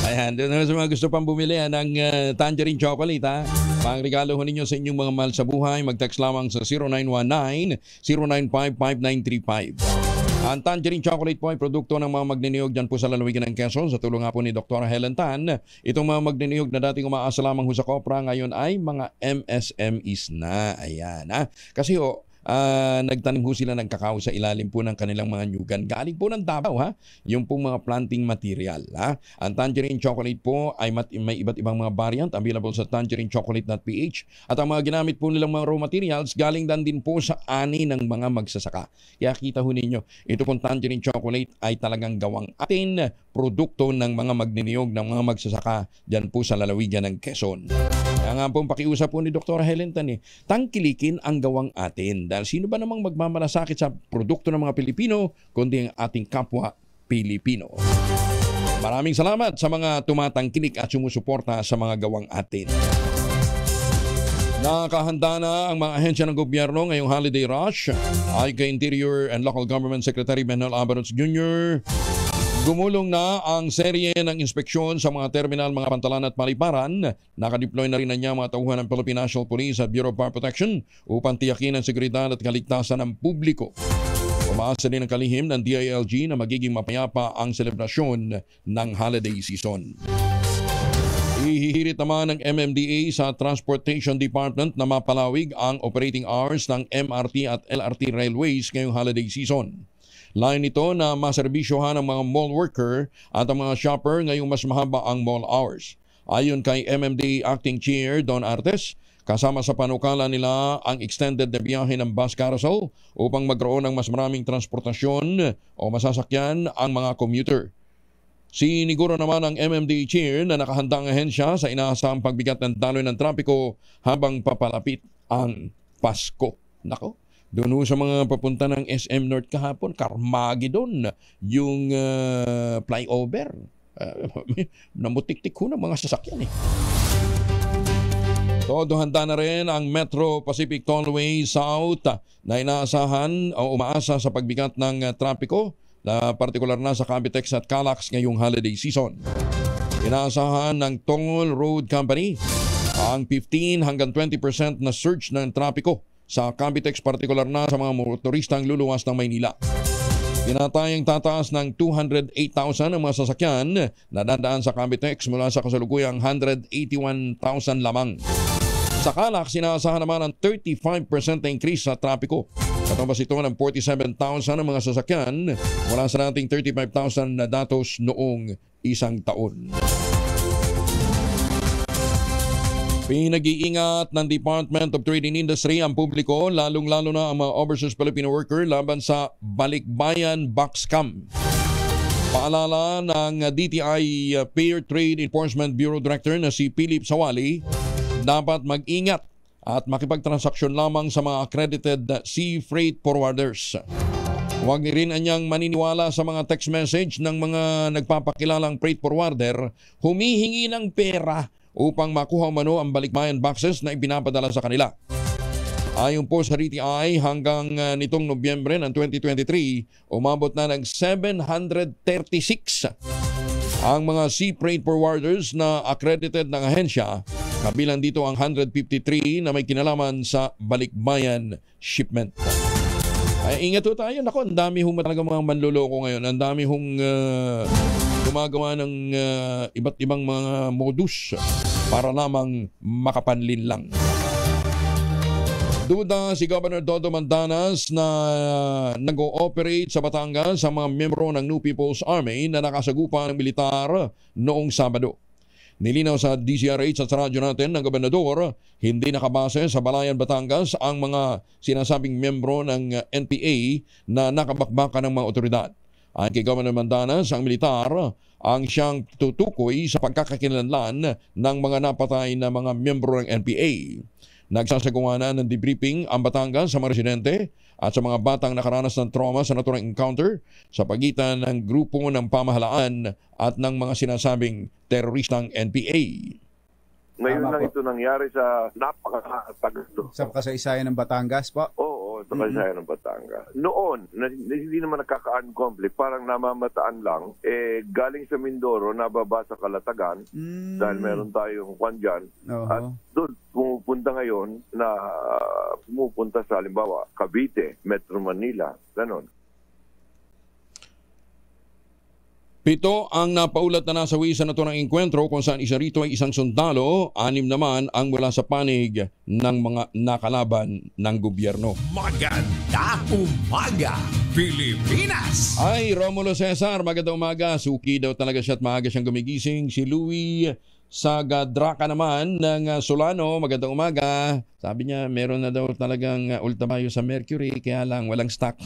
S2: Ayan, doon sa mga gusto pang bumili ng tangerine chocolate, pang-regalo ho ninyo sa inyong mga mahal sa buhay. Mag-text lamang sa 0919-095-5935. Ang tangerine chocolate po ay produkto ng mga magniniyog dyan po sa lalawigan ng Quezon sa tulong nga po ni Dr. Helen Tan. Itong mga magniniyog na dating umaasa lamang ho sa Kopra ngayon ay mga MSMEs na. Ayan, kasi nagtanim ho sila ng kakao sa ilalim po ng kanilang mga nyugan. Galing po ng Davao, ha? Yung pong mga planting material. Ha? Ang tangerine chocolate po ay may iba't ibang mga variant available sa tangerinchocolate.ph at ang mga ginamit po nilang mga raw materials galing din po sa ani ng mga magsasaka. Kaya kita ho ninyo, ito pong tangerine chocolate ay talagang gawang atin produkto ng mga magniniyog ng mga magsasaka dyan po sa lalawigan ng Quezon. Kaya nga pong pakiusap po ni Dr. Helen Tan, tangkilikin ang gawang atin. Dahil sino ba namang magmamalasakit sa produkto ng mga Pilipino kundi ang ating kapwa Pilipino. Maraming salamat sa mga tumatangkilik at sumusuporta sa mga gawang atin. Nakahanda na ang mga ahensya ng gobyerno ngayong holiday rush ay kay Interior and Local Government Secretary Manuel Avarots Jr. Gumulong na ang serye ng inspeksyon sa mga terminal, mga pantalan at paliparan. Nakadeploy na rin na niya mga tauhan ng Philippine National Police at Bureau of Fire Protection upang tiyakin ang seguridad at kaligtasan ng publiko. Umaasa din ang kalihim ng DILG na magiging mapayapa ang selebrasyon ng holiday season. Ihihirit naman ng MMDA sa Transportation Department na mapalawig ang operating hours ng MRT at LRT railways ngayong holiday season. Line nito na maserbisyohan ang mga mall worker at ang mga shopper ngayong mas mahaba ang mall hours. Ayon kay MMDA Acting Chair Don Artes, kasama sa panukala nila ang extended na biyahe ng bus carousel upang magkaroon ng mas maraming transportasyon o masasakyan ang mga commuter. Siniguro naman ang MMDA Chair na nakahandang ahensya sa inaasahang pagbigat ng daloy ng trapiko habang papalapit ang Pasko. Nako, doon sa mga papunta ng SM North kahapon, Carmageddon, yung flyover. Namutik-tik ho ng mga sasakyan eh. Todo handa na rin ang Metro Pacific Tollway South na inaasahan o umaasa sa pagbigat ng trapiko na partikular na sa Cavitex at Calax ngayong holiday season. Inaasahan ng Toll Road Company ang 15 hanggang 20% na surge ng trapiko sa Cavitex, partikular na sa mga motoristang luluwas ng Maynila. Tinatayang tataas ng 208,000 ang mga sasakyan na dadaan sa Cavitex mula sa kasalukuyang 181,000 lamang. Sa Calax, inaasahan naman ang 35% na increase sa trapiko. Katumbas ito ng 47,000 ang mga sasakyan mula sa nating 35,000 na datos noong isang taon. Pinag-iingat ng Department of Trade and Industry ang publiko, lalong-lalo na ang mga overseas Filipino worker laban sa balikbayan box scam. Paalala ng DTI Fair Trade Enforcement Bureau Director na si Philip Sawali, dapat mag-ingat at makipagtransaksyon lamang sa mga accredited sea freight forwarders. Huwag rin anyang maniniwala sa mga text message ng mga nagpapakilalang freight forwarder humihingi ng pera upang makuha mano ang balikbayan boxes na ipinapadala sa kanila. Ayon po sa DTI, hanggang nitong Nobyembre ng 2023, umabot na ng 736 ang mga sea freight forwarders na accredited ng ahensya. Kabilang dito ang 153 na may kinalaman sa balikbayan shipment. Ay, ingat po tayo. Nako, ang dami hong talaga mga manloloko ngayon. Ang dami hong gumagawa ng iba't ibang mga modus para lamang makapanlin lang. Duda si Governor Dodo Mandanas na nag-ooperate sa Batangas sa mga miyembro ng New People's Army na nakasagupa ng militar noong Sabado. Nilinaw sa DZRH at sa radyo natin ng Gobernador, hindi nakabase sa Balayan, Batangas ang mga sinasabing miyembro ng NPA na nakabakbakan ng mga otoridad. Ayon kay Governor Mandanas, ang militar ang siyang tutukoy sa pagkakakilanlan ng mga napatay na mga miyembro ng NPA. Nagsasagawa na ng debriefing ang Batangas sa mga residente at sa mga batang nakaranas ng trauma sa naturang encounter sa pagitan ng grupo ng pamahalaan at ng mga sinasabing teroristang NPA.
S15: Ngayon lang ito nangyari sa napakatagal.
S16: Sa kasaysayan ng Batangas po?
S15: Oo, sa kasaysayan ng Batangas. Noon, hindi naman nakaka-armed conflict, parang namamataan lang, galing sa Mindoro, nababa sa Calatagan, dahil meron tayong kwan dyan. At doon, pumupunta ngayon na pumupunta sa halimbawa, Cavite, Metro Manila, ganon.
S2: 7 ang napaulat na nasawi sa naturang engkwentro kung saan isa rito ay isang sundalo, 6 naman ang mula sa panig ng mga nakalaban ng gobyerno.
S1: Maganda umaga, Pilipinas!
S2: Ay, Romulo Cesar, magandang umaga. Suki daw talaga siya at maaga siyang gumigising. Si Louie Sagadraka naman ng Solano, magandang umaga. Sabi niya, meron na daw talagang ultamayo sa Mercury, kaya lang walang stock.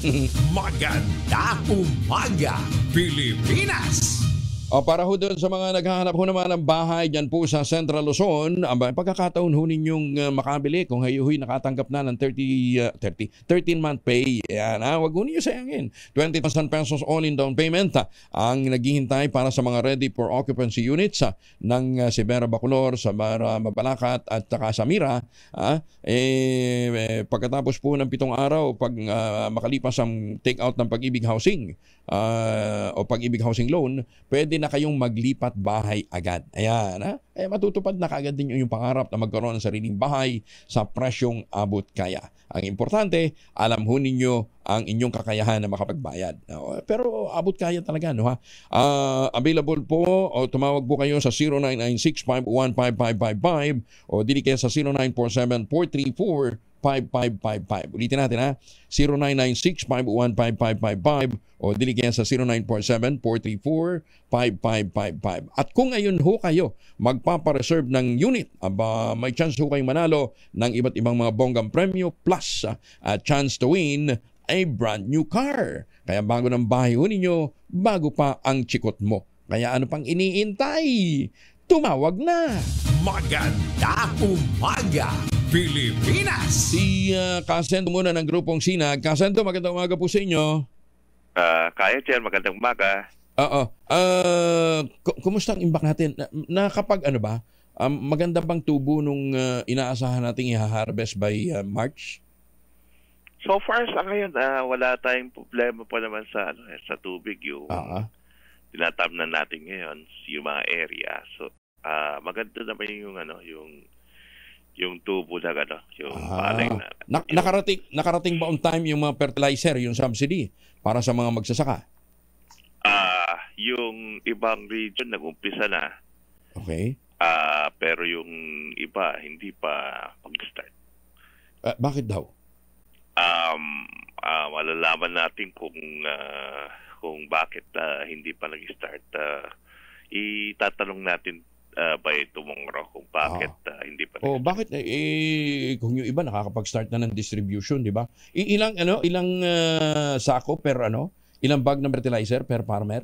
S1: Maganda umaga, Pilipinas!
S2: O para ho doon sa mga naghahanap ho naman ng bahay dyan po sa Central Luzon, ang pagkakataon ho ninyong makabili kung kayo'y nakatanggap na ng 13-month pay. Yan, huwag ho ninyo sayangin. 20,000 pesos all-in down payment ang naghihintay para sa mga ready for occupancy units ng Sibera Bacolor, Sabara Mabalacat at saka Samira. Pagkatapos po ng 7 araw, pag makalipas ang take-out ng Pag-ibig Housing o Pag-ibig Housing Loan, pwede na kayong maglipat bahay agad. Ayan, matutupad na kaagad din yung pangarap na magkaroon ng sariling bahay sa presyong abot kaya. Ang importante, alam ho ninyo ang inyong kakayahan na makapagbayad. Pero abot kaya talaga, no ha? Available po o tumawag po kayo sa 0996-515-5555 o dili kayo sa 0947-434-5555. Ulitin natin ha, 0996-515-5555 o dili kayo sa 0947-434-5555. At kung ngayon ho kayo magpapareserve ng unit, may chance ho kayong manalo ng iba't ibang mga bonggang premyo plus chance to win a brand new car. Kaya bago ng bahay ho ninyo, bago pa ang chikot mo. Kaya ano pang iniintay? Tumawag na!
S1: Maganda umaga, Pilipinas!
S2: Si Kasento muna ng grupong Sinag. Kasento, magandang umaga po sa inyo.
S17: Kaya Chen, magandang umaga.
S2: Oo. Kumusta ang imbak natin? Nakapag ano ba? Maganda bang tubo nung inaasahan nating i-harvest by March?
S17: So far sa ngayon, wala tayong problema pa naman sa tubig yung tinatamnan natin ngayon, yung mga area. So maganda naman yung tubo na yung palay na.
S2: Nakarating ba on time yung mga fertilizer, yung subsidy para sa mga magsasaka?
S17: Yung ibang region nag-umpisa na.
S2: Okay.
S17: Pero yung iba hindi pa mag-start.
S2: Bakit daw?
S17: Malalaman natin kung bakit hindi pa nag-start. Itatanong natin by tomorrow kung bakit hindi pa nag-start.
S2: Bakit kung yung iba nakakapag-start na ng distribution, di ba? Ilang sako per ilang bag ng fertilizer per farmer?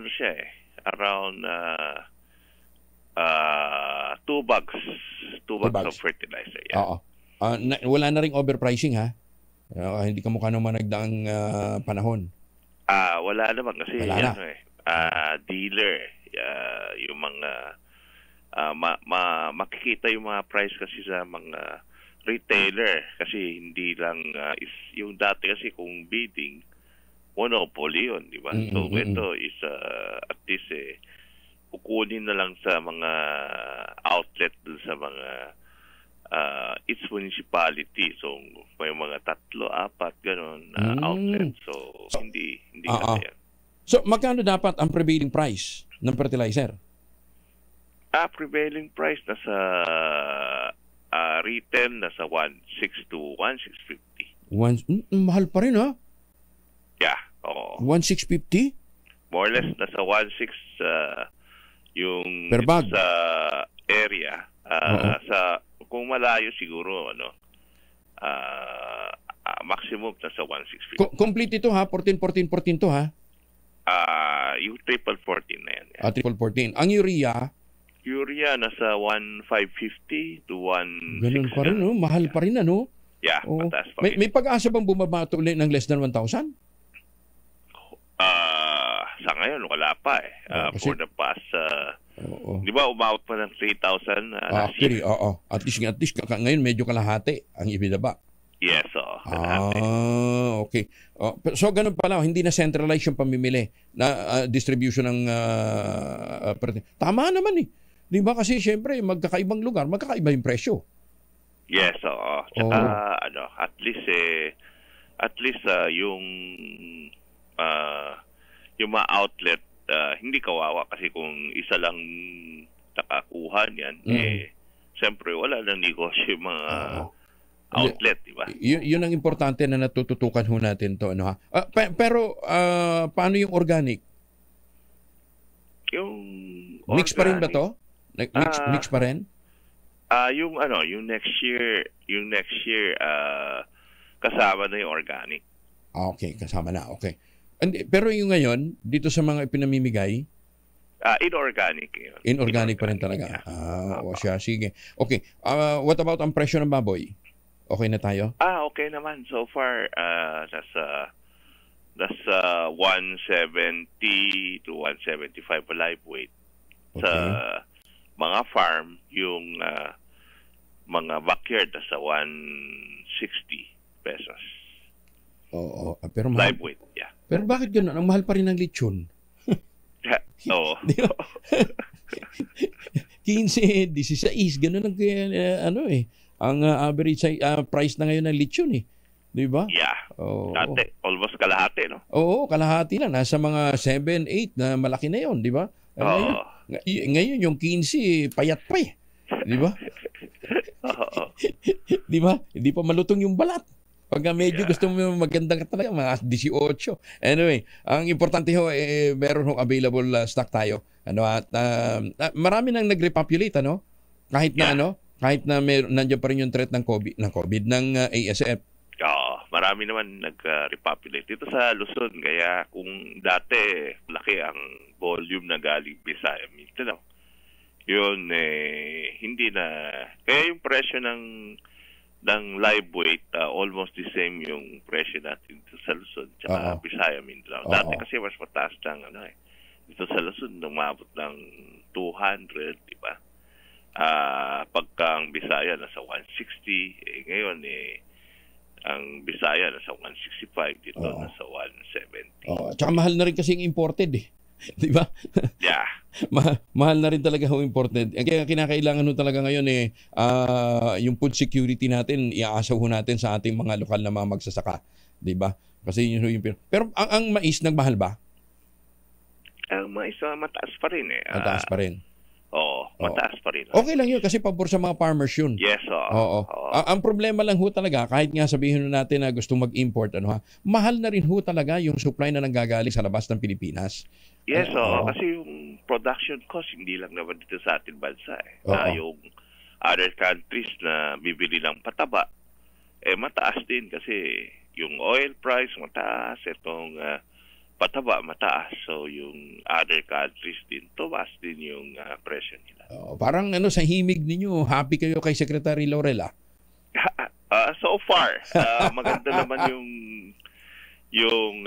S17: Siya around 2 bags. 2 bags of fertilizer. Yeah.
S2: Oo. Wala na ring overpricing ha? Hindi ka mukha nung managdaang panahon.
S17: Wala naman kasi dealer, yung mga makikita yung mga price kasi sa mga retailer kasi hindi lang yung dati kasi kung bidding monopoly yun, di ba? So ito is at least kukunin na lang sa mga outlet sa mga each municipality. So may mga 3-4 ganun outlet. So hindi kasi yan.
S2: So magkano dapat ang prevailing price ng fertilizer?
S17: Prevailing price nasa retail nasa 1.6 to 1.650.
S2: Mahal pa rin ha?
S17: Yeah. Oo.
S2: 1.650?
S17: More or less nasa 1.6 yung
S2: per bag
S17: sa area. Sa kung malayo siguro maximum nasa 1.650.
S2: Complete ito ha? 14 to ha?
S17: Yung triple 14 na yan.
S2: Triple 14. Ang urea?
S17: Urea nasa 1.550 to 1.6.
S2: Ganun pa rin, no? Mahal pa rin, ano?
S17: Yeah, mataas pa.
S2: May pag-asa bang bumaba ito ulit ng less than 1,000?
S17: Sa ngayon, wala pa eh. For the past, di ba umabot pa ng 3,000 last year?
S2: Oo. At least ngayon medyo kalahati ang ibinaba.
S17: Yes,
S2: okay. So ganun pala, hindi na centralized yung pamimili na distribution ng tama naman eh. Di ba kasi syempre magkakaibang lugar, magkakaiba yung presyo.
S17: Yes, Tsaka at least yung yung mga outlet, hindi kawawa kasi kung isa lang nakakuha niyan, siyempre wala nang negosyo yung mga outlet, di ba?
S2: Yun ang importante na natututukan ho natin to, ano ha? Pero paano yung organic?
S17: Yung
S2: mix pa rin ba to? Mix pa rin?
S17: Yung next year kasama na yung organic.
S2: Okay, kasama na. Okay. Pero yung ngayon, dito sa mga ipinamimigay,
S17: inorganic yun.
S2: Inorganic pa rin talaga. O siya, sige. Okay. What about ang presyo ng baboy? Okay na tayo?
S17: Okay naman. So far, nasa 170 to 175 live weight.
S2: Okay.
S17: Sa mga farm, yung mga backyard nasa 160 pesos.
S2: Oo. Pero mahal.
S17: Live weight, yeah.
S2: Pero bakit gano'n? Ang mahal pa rin ng lechon.
S17: Oo.
S2: 15, 16, gano'n ang ang average price na ngayon ng lechon eh. Di ba?
S17: Yeah. Dati, almost kalahati, no?
S2: Oo, kalahati lang. Nasa mga 7, 8 na malaki na yon, di ba? Ngayon yung 15, payat pa eh. Di ba? Di ba? Hindi pa malutong yung balat. Pag medyo gusto mo magandang talaga, mga 18. Anyway, ang importante ho, meron hong available stock tayo. At marami nang nag-repopulate, ano? Kahit na kahit na nandiyan pa rin yung threat ng COVID, ng ASF.
S17: Marami naman nag-repopulate dito sa Luzon. Kaya kung dati laki ang volume na galing Visayas, Mindanao, yun hindi na. Kaya yung presyo ng live weight, almost the same yung presyo natin dito sa Luzon tsaka Visayas, Mindanao. Dati kasi mas mataas ng dito sa Luzon, umabot ng 200, di ba? Pagka ang Visayas nasa 160, ngayon ang Visayas nasa 165, dito nasa 170.
S2: Tsaka mahal na rin kasi yung imported eh. Di ba?
S17: Yeah.
S2: Mahal na rin talaga yung imported. Kaya kinakailangan ho talaga ngayon yung food security natin, iaasa ho natin sa ating mga lokal na mga magsasaka. Di ba? Kasi yun yung pero ang mais nagmahal ba?
S17: Ang mais mataas pa rin eh.
S2: Mataas pa rin.
S17: Oo, mataas pa rin.
S2: Okay lang yun kasi pabor sa mga farmers yun.
S17: Yes,
S2: oo. Ang problema lang ho talaga, kahit nga sabihin natin na gusto mag-import, mahal na rin ho talaga yung supply na nanggagaling sa labas ng Pilipinas.
S17: Yes, kasi yung production cost, hindi lang naman dito sa ating bansa. Yung other countries na bibili ng pataba, mataas din kasi yung oil price mataas, itong pataba mataas. So yung other countries din, tumaas din yung presyo nila.
S2: Parang sa himig ninyo, happy kayo kay Secretary Laurel
S17: So far, maganda naman yung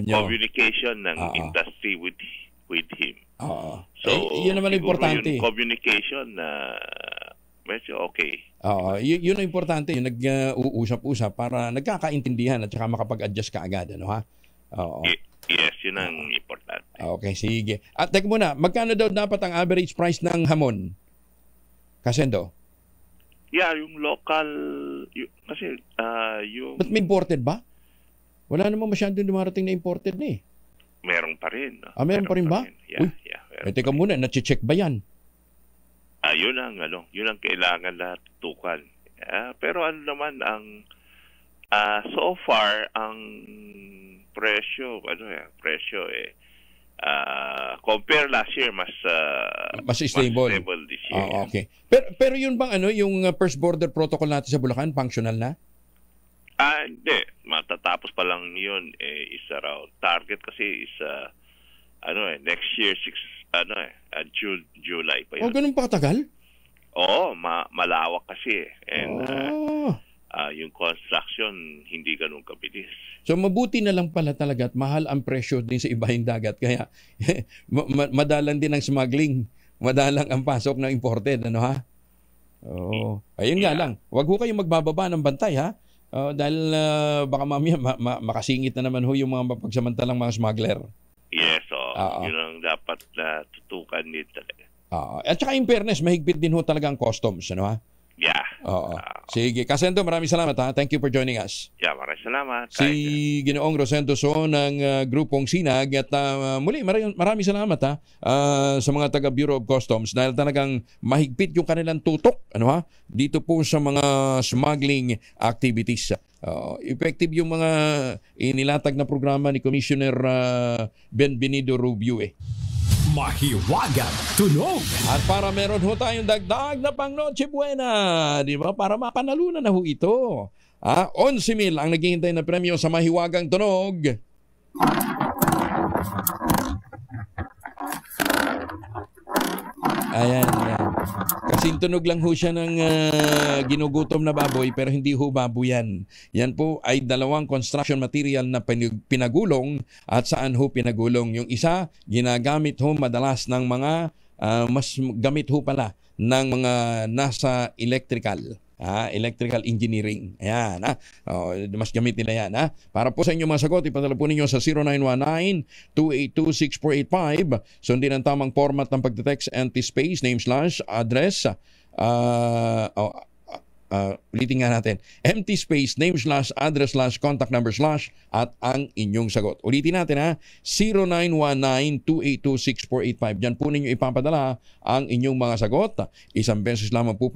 S17: communication ng industry with him. So
S2: yun naman importante.
S17: Yung communication na medyo okay.
S2: Yun ang importante, yung nag-uusap-usap para nagkakaintindihan at saka makapag-adjust ka agad,
S17: Yes, yun ang importante.
S2: Okay, sige. At teka muna, magkano daw dapat ang average price ng hamon? Kasendo?
S17: Yeah, yung local, kasi yung...
S2: But may imported ba? Wala namang masyadong dumarating na imported na eh.
S17: Meron pa rin.
S2: Meron pa rin ba?
S17: Yeah.
S2: Teka muna, na-check ba yan?
S17: Yun ang kailangan na tutukan. Pero naman ang so far ang presyo compare last year mas stable this year.
S2: Okay. Pero yun bang yung first border protocol natin sa Bulacan functional na?
S17: Hindi, matatapos pa lang yun is around target kasi is next year June, July pa yun.
S2: Ganun pa katagal?
S17: Oo, malawak kasi and yung construction hindi ganun kabilis.
S2: So mabuti na lang pala talaga at mahal ang presyo din sa ibahing dagat kaya madalang din ang smuggling, madalang ang pasok ng imported, ayun nga lang, wag ho kayong magbababa ng bantay dahil baka mamaya makasingit na naman ho yung mga mapagsamantalang mga smuggler.
S17: Yes, yun ang dapat na tutukan din talaga.
S2: At saka in fairness, mahigpit din ho talaga ang customs,
S17: Yeah.
S2: Sige, Kasendo, maraming salamat Thank you for joining us.
S17: Yeah, maraming salamat.
S2: Si Ginoong Rosendo So ng grupong Sinag at muli maraming salamat sa mga taga Bureau of Customs dahil talagang mahigpit yung kanilang tutok dito po sa mga smuggling activities. Effective yung mga inilatag na programa ni Commissioner Benvenido Rubio
S1: Mahiwagang tunog.
S2: At para meron ho tayong dagdag na pang Noche Buena, di ba? Para mapanalunan na ho ito. 11,000 ang naghihintay na premyo sa Mahiwagang Tunog. Ayan. Kasing tunog lang ho siya ng ginugutom na baboy pero hindi ho baboy yan. Yan po ay dalawang construction material na pinagulong at saan ho pinagulong. Yung isa, ginagamit ho madalas ng mga, mas gamit ho pala ng mga nasa electrical engineering. Ayan, mas gamit nila yan. Para po sa inyong mga sagot, ipadala po ninyo sa 0919-282-6485. Sundin ang tamang format ng pagte-text, anti-space, name/address. Ulitin nga natin. Empty space, name/address/contact number/ at ang inyong sagot. Ulitin natin 0919-282-6485. Diyan po ninyo ipapadala ang inyong mga sagot. Isang beses lamang po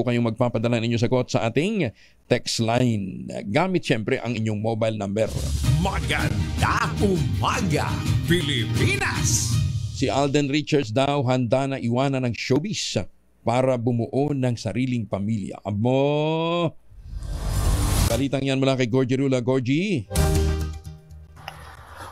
S2: kayong magpapadala ng inyong sagot sa ating text line. Gamit siyempre ang inyong mobile number.
S1: Maganda umaga, Pilipinas!
S2: Si Alden Richards daw handa na iwanan ng showbiz para bumuo ng sariling pamilya. Amo! Balitang yan mula kay Gorgie Rula. Gorgie?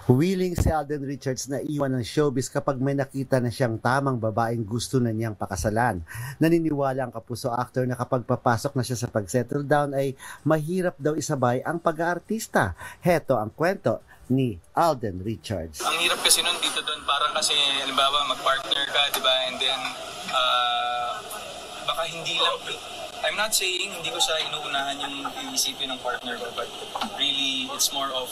S18: Willing si Alden Richards na iwan ng showbiz kapag may nakita na siyang tamang babaeng gusto na niyang pakasalan. Naniniwala ang kapuso actor na kapag papasok na siya sa pag-settle down ay mahirap daw isabay ang pag-aartista. Heto ang kwento ni Alden Richards.
S19: Ang hirap kasi nun dito doon, parang kasi halimbawa mag-partner ka, di ba? And then baka hindi lang, I'm not saying hindi ko siya inuunahan yung iisipin ng partner ko, but really it's more of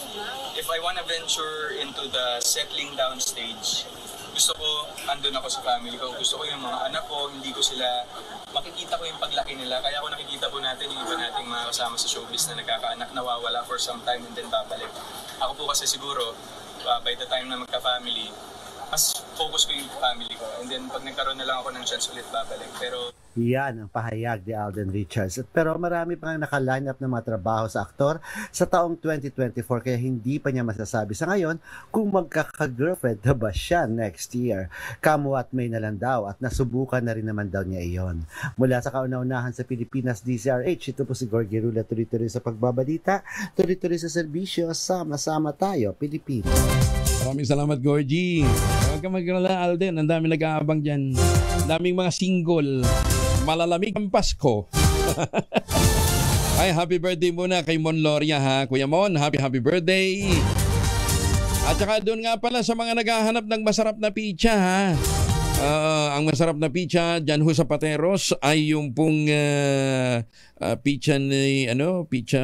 S19: if I wanna venture into the settling down stage, gusto ko andun ako sa family ko, gusto ko yung mga anak ko, hindi ko sila makikita ko yung paglaki nila, kaya ako nakikita po natin yung iba nating mga kasama sa showbiz na nagkakaanak, nawawala for some time and then babalik. Ako po kasi siguro by the time na magka-family, mas focus ko yung family ko. And then pag nagkaroon na lang ako ng chance ulit babalik. Pero
S18: yan ang pahayag ni Alden Richards. Pero marami pang naka-line up na mga trabaho sa aktor sa taong 2024 kaya hindi pa niya masasabi sa ngayon kung magkaka-girlfriend na ba siya next year. Kamuat may na lang daw at nasubukan na rin naman daw niya iyon. Mula sa kauna-unahan sa Pilipinas DZRH, ito po si Gorgie Rula, tuloy-tuloy sa pagbabalita, tuloy-tuloy sa serbisyo, sama-sama tayo, Pilipinas.
S2: Maraming salamat, Gorgie. Huwag ka mag-alala, Alden. Ang daming nag-aabang dyan. Ang daming mga single. Malalamig ang Pasko. Ay, happy birthday muna kay Mon Loria Kuya Mon, happy birthday. At saka doon nga pala sa mga naghahanap ng masarap na pizza ang masarap na pizza dyan ho sa Pateros ay yung pong pizza ni pizza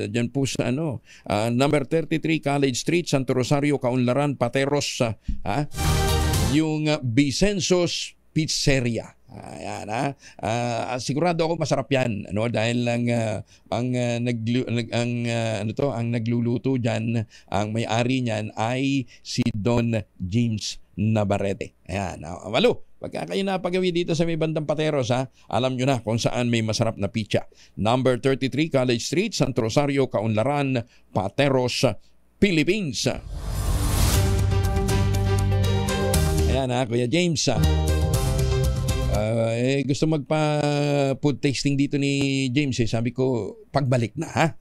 S2: dyan po sa number 33 College Street, Santo Rosario, Kaunlaran, Pateros. Yung Vicenzo's Pizzeria. Ayan, sigurado ako masarap yan dahil lang ang nagluluto diyan, ang may-ari niyan ay si Don James Navarrete. Ayan, walo. Pagka kayo napagawi dito sa may bandang Pateros, alam nyo na kung saan may masarap na pizza. Number 33 College Street, Santo Rosario, Kaunlaran, Pateros, Philippines. Ayan Kuya James. Gusto magpa-food tasting dito ni James. Sabi ko, pagbalik na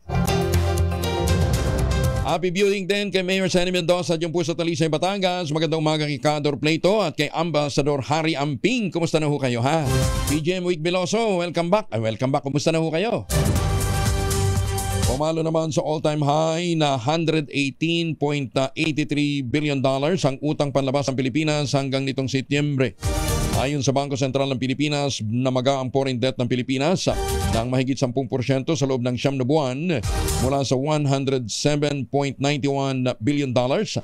S2: Happy viewing din kay Mayor Sandy Mendoza dyan po sa Talisay, Batangas. Magandang umaga kay Cador Plato at kay Ambassador Harry Amping. Kumusta na ho kayo PGM Week Veloso, welcome back. Welcome back. Kumusta na ho kayo? Pumalo naman sa all-time high na $118.83 billion ang utang panlabas ng Pilipinas hanggang nitong Setyembre. Ayon sa Bangko Sentral ng Pilipinas, namaga ang foreign debt ng Pilipinas ng mahigit 10% sa loob ng 9 na buwan mula sa $107.91 billion sa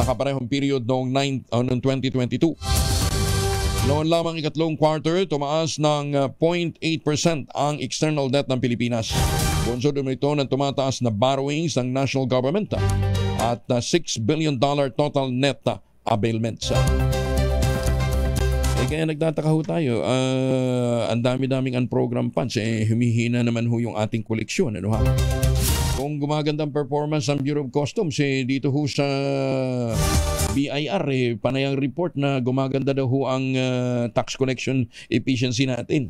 S2: kaparehong period noong 2022. Noon lamang ikatlong quarter, tumaas ng 0.8% ang external debt ng Pilipinas. Bunsod ito ng tumataas na borrowings ng national government at $6 billion total net availments. Kaya nagtataka ho tayo, ang dami-daming unprogrammed funds, humihina naman ho yung ating koleksyon. Ano ha? Kung gumagandang performance ng Bureau of Customs, dito ho sa BIR, panayang report na gumaganda daw ho ang tax collection efficiency natin.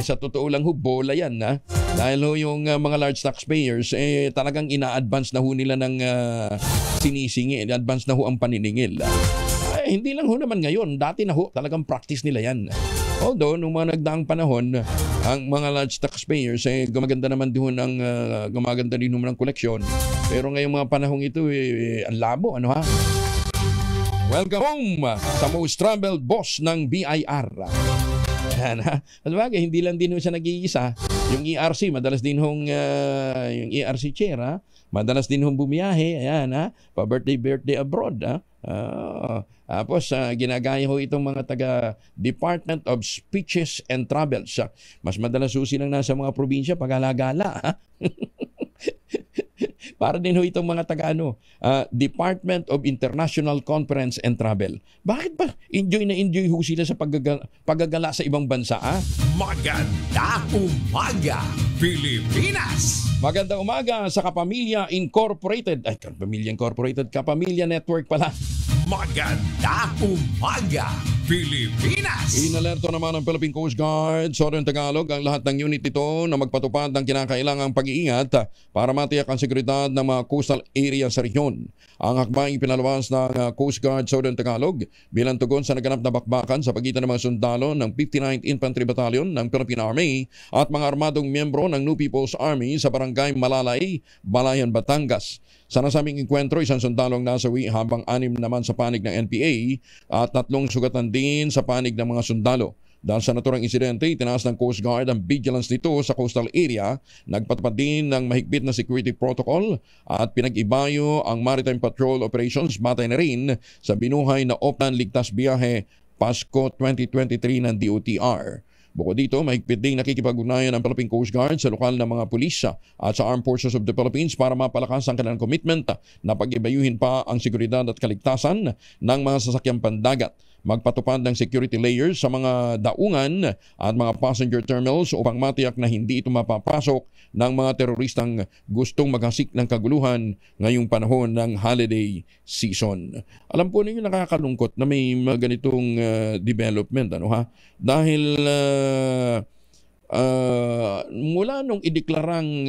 S2: Sa totoo lang ho, bola yan. Ha? Dahil ho yung mga large taxpayers, talagang ina-advance na ho nila ng sinisingi. Advance na ho ang paniningil. Hindi lang ho naman ngayon. Dati na ho, talagang practice nila yan. Although, nung mga nagdaang panahon, ang mga large taxpayers, gumaganda naman din ho gumaganda din ho ng koleksyon. Pero ngayong mga panahong ito, ang labo. Ano ha? Welcome home sa most traveled boss ng BIR. Ayan ha. Sabagay, hindi lang din ho siya nag-iisa. Yung ERC, madalas din hong yung ERC chair ha. Madalas din hong bumiyahe. Ayan ha. Pa-birthday abroad ha. Tapos ginagaya ho itong mga taga Department of Speeches and Travels. Mas madalas ho silang nasa mga probinsya pag-alagala. Para din ho itong mga taga Department of International Conference and Travel. Bakit ba enjoy ho sila sa paggagala sa ibang bansa?
S1: Maganda umaga, Pilipinas!
S2: Magandang umaga sa Kapamilya Incorporated. Ay, Kapamilya Incorporated, Kapamilya Network pala.
S1: Maganda umaga, Pilipinas!
S2: Inalerto naman ng Philippine Coast Guard, Southern Tagalog, ang lahat ng unit ito na magpatupad ng kinakailangang pag-iingat para matiyak ang seguridad ng mga coastal area sa rehiyon. Ang hakbang ipinalabas ng Coast Guard Southern Tagalog bilang tugon sa naganap na bakbakan sa pagitan ng mga sundalo ng 59th Infantry Battalion ng Philippine Army at mga armadong miyembro ng New People's Army sa Barangay Malalay, Balayan, Batangas. Sa nasabing enkwentro, isang sundalong nasawi habang 6 naman sa panig ng NPA at 3 sugatan din sa panig ng mga sundalo. Dahil sa naturang insidente, itinaas ng Coast Guard ang vigilance nito sa coastal area, nagpatupad din ng mahigpit na security protocol at pinag-ibayo ang Maritime Patrol Operations batay na rin sa binuhay na Oplan Ligtas Biyahe Pasko 2023 ng DOTR. Bukod dito, mahigpit ding nakikipag-ugnayan ng Philippine Coast Guard sa lokal na mga pulis at sa Armed Forces of the Philippines para mapalakas ang kanilang commitment na pag-ibayuhin pa ang seguridad at kaligtasan ng mga sasakyang pandagat. Magpatupad ng security layers sa mga daungan at mga passenger terminals upang matiyak na hindi ito mapapasok ng mga teroristang gustong maghasik ng kaguluhan ngayong panahon ng holiday season. Alam po ninyo, nakakalungkot na may mga ganitong development. Ano ha? Dahil mula nung ideklarang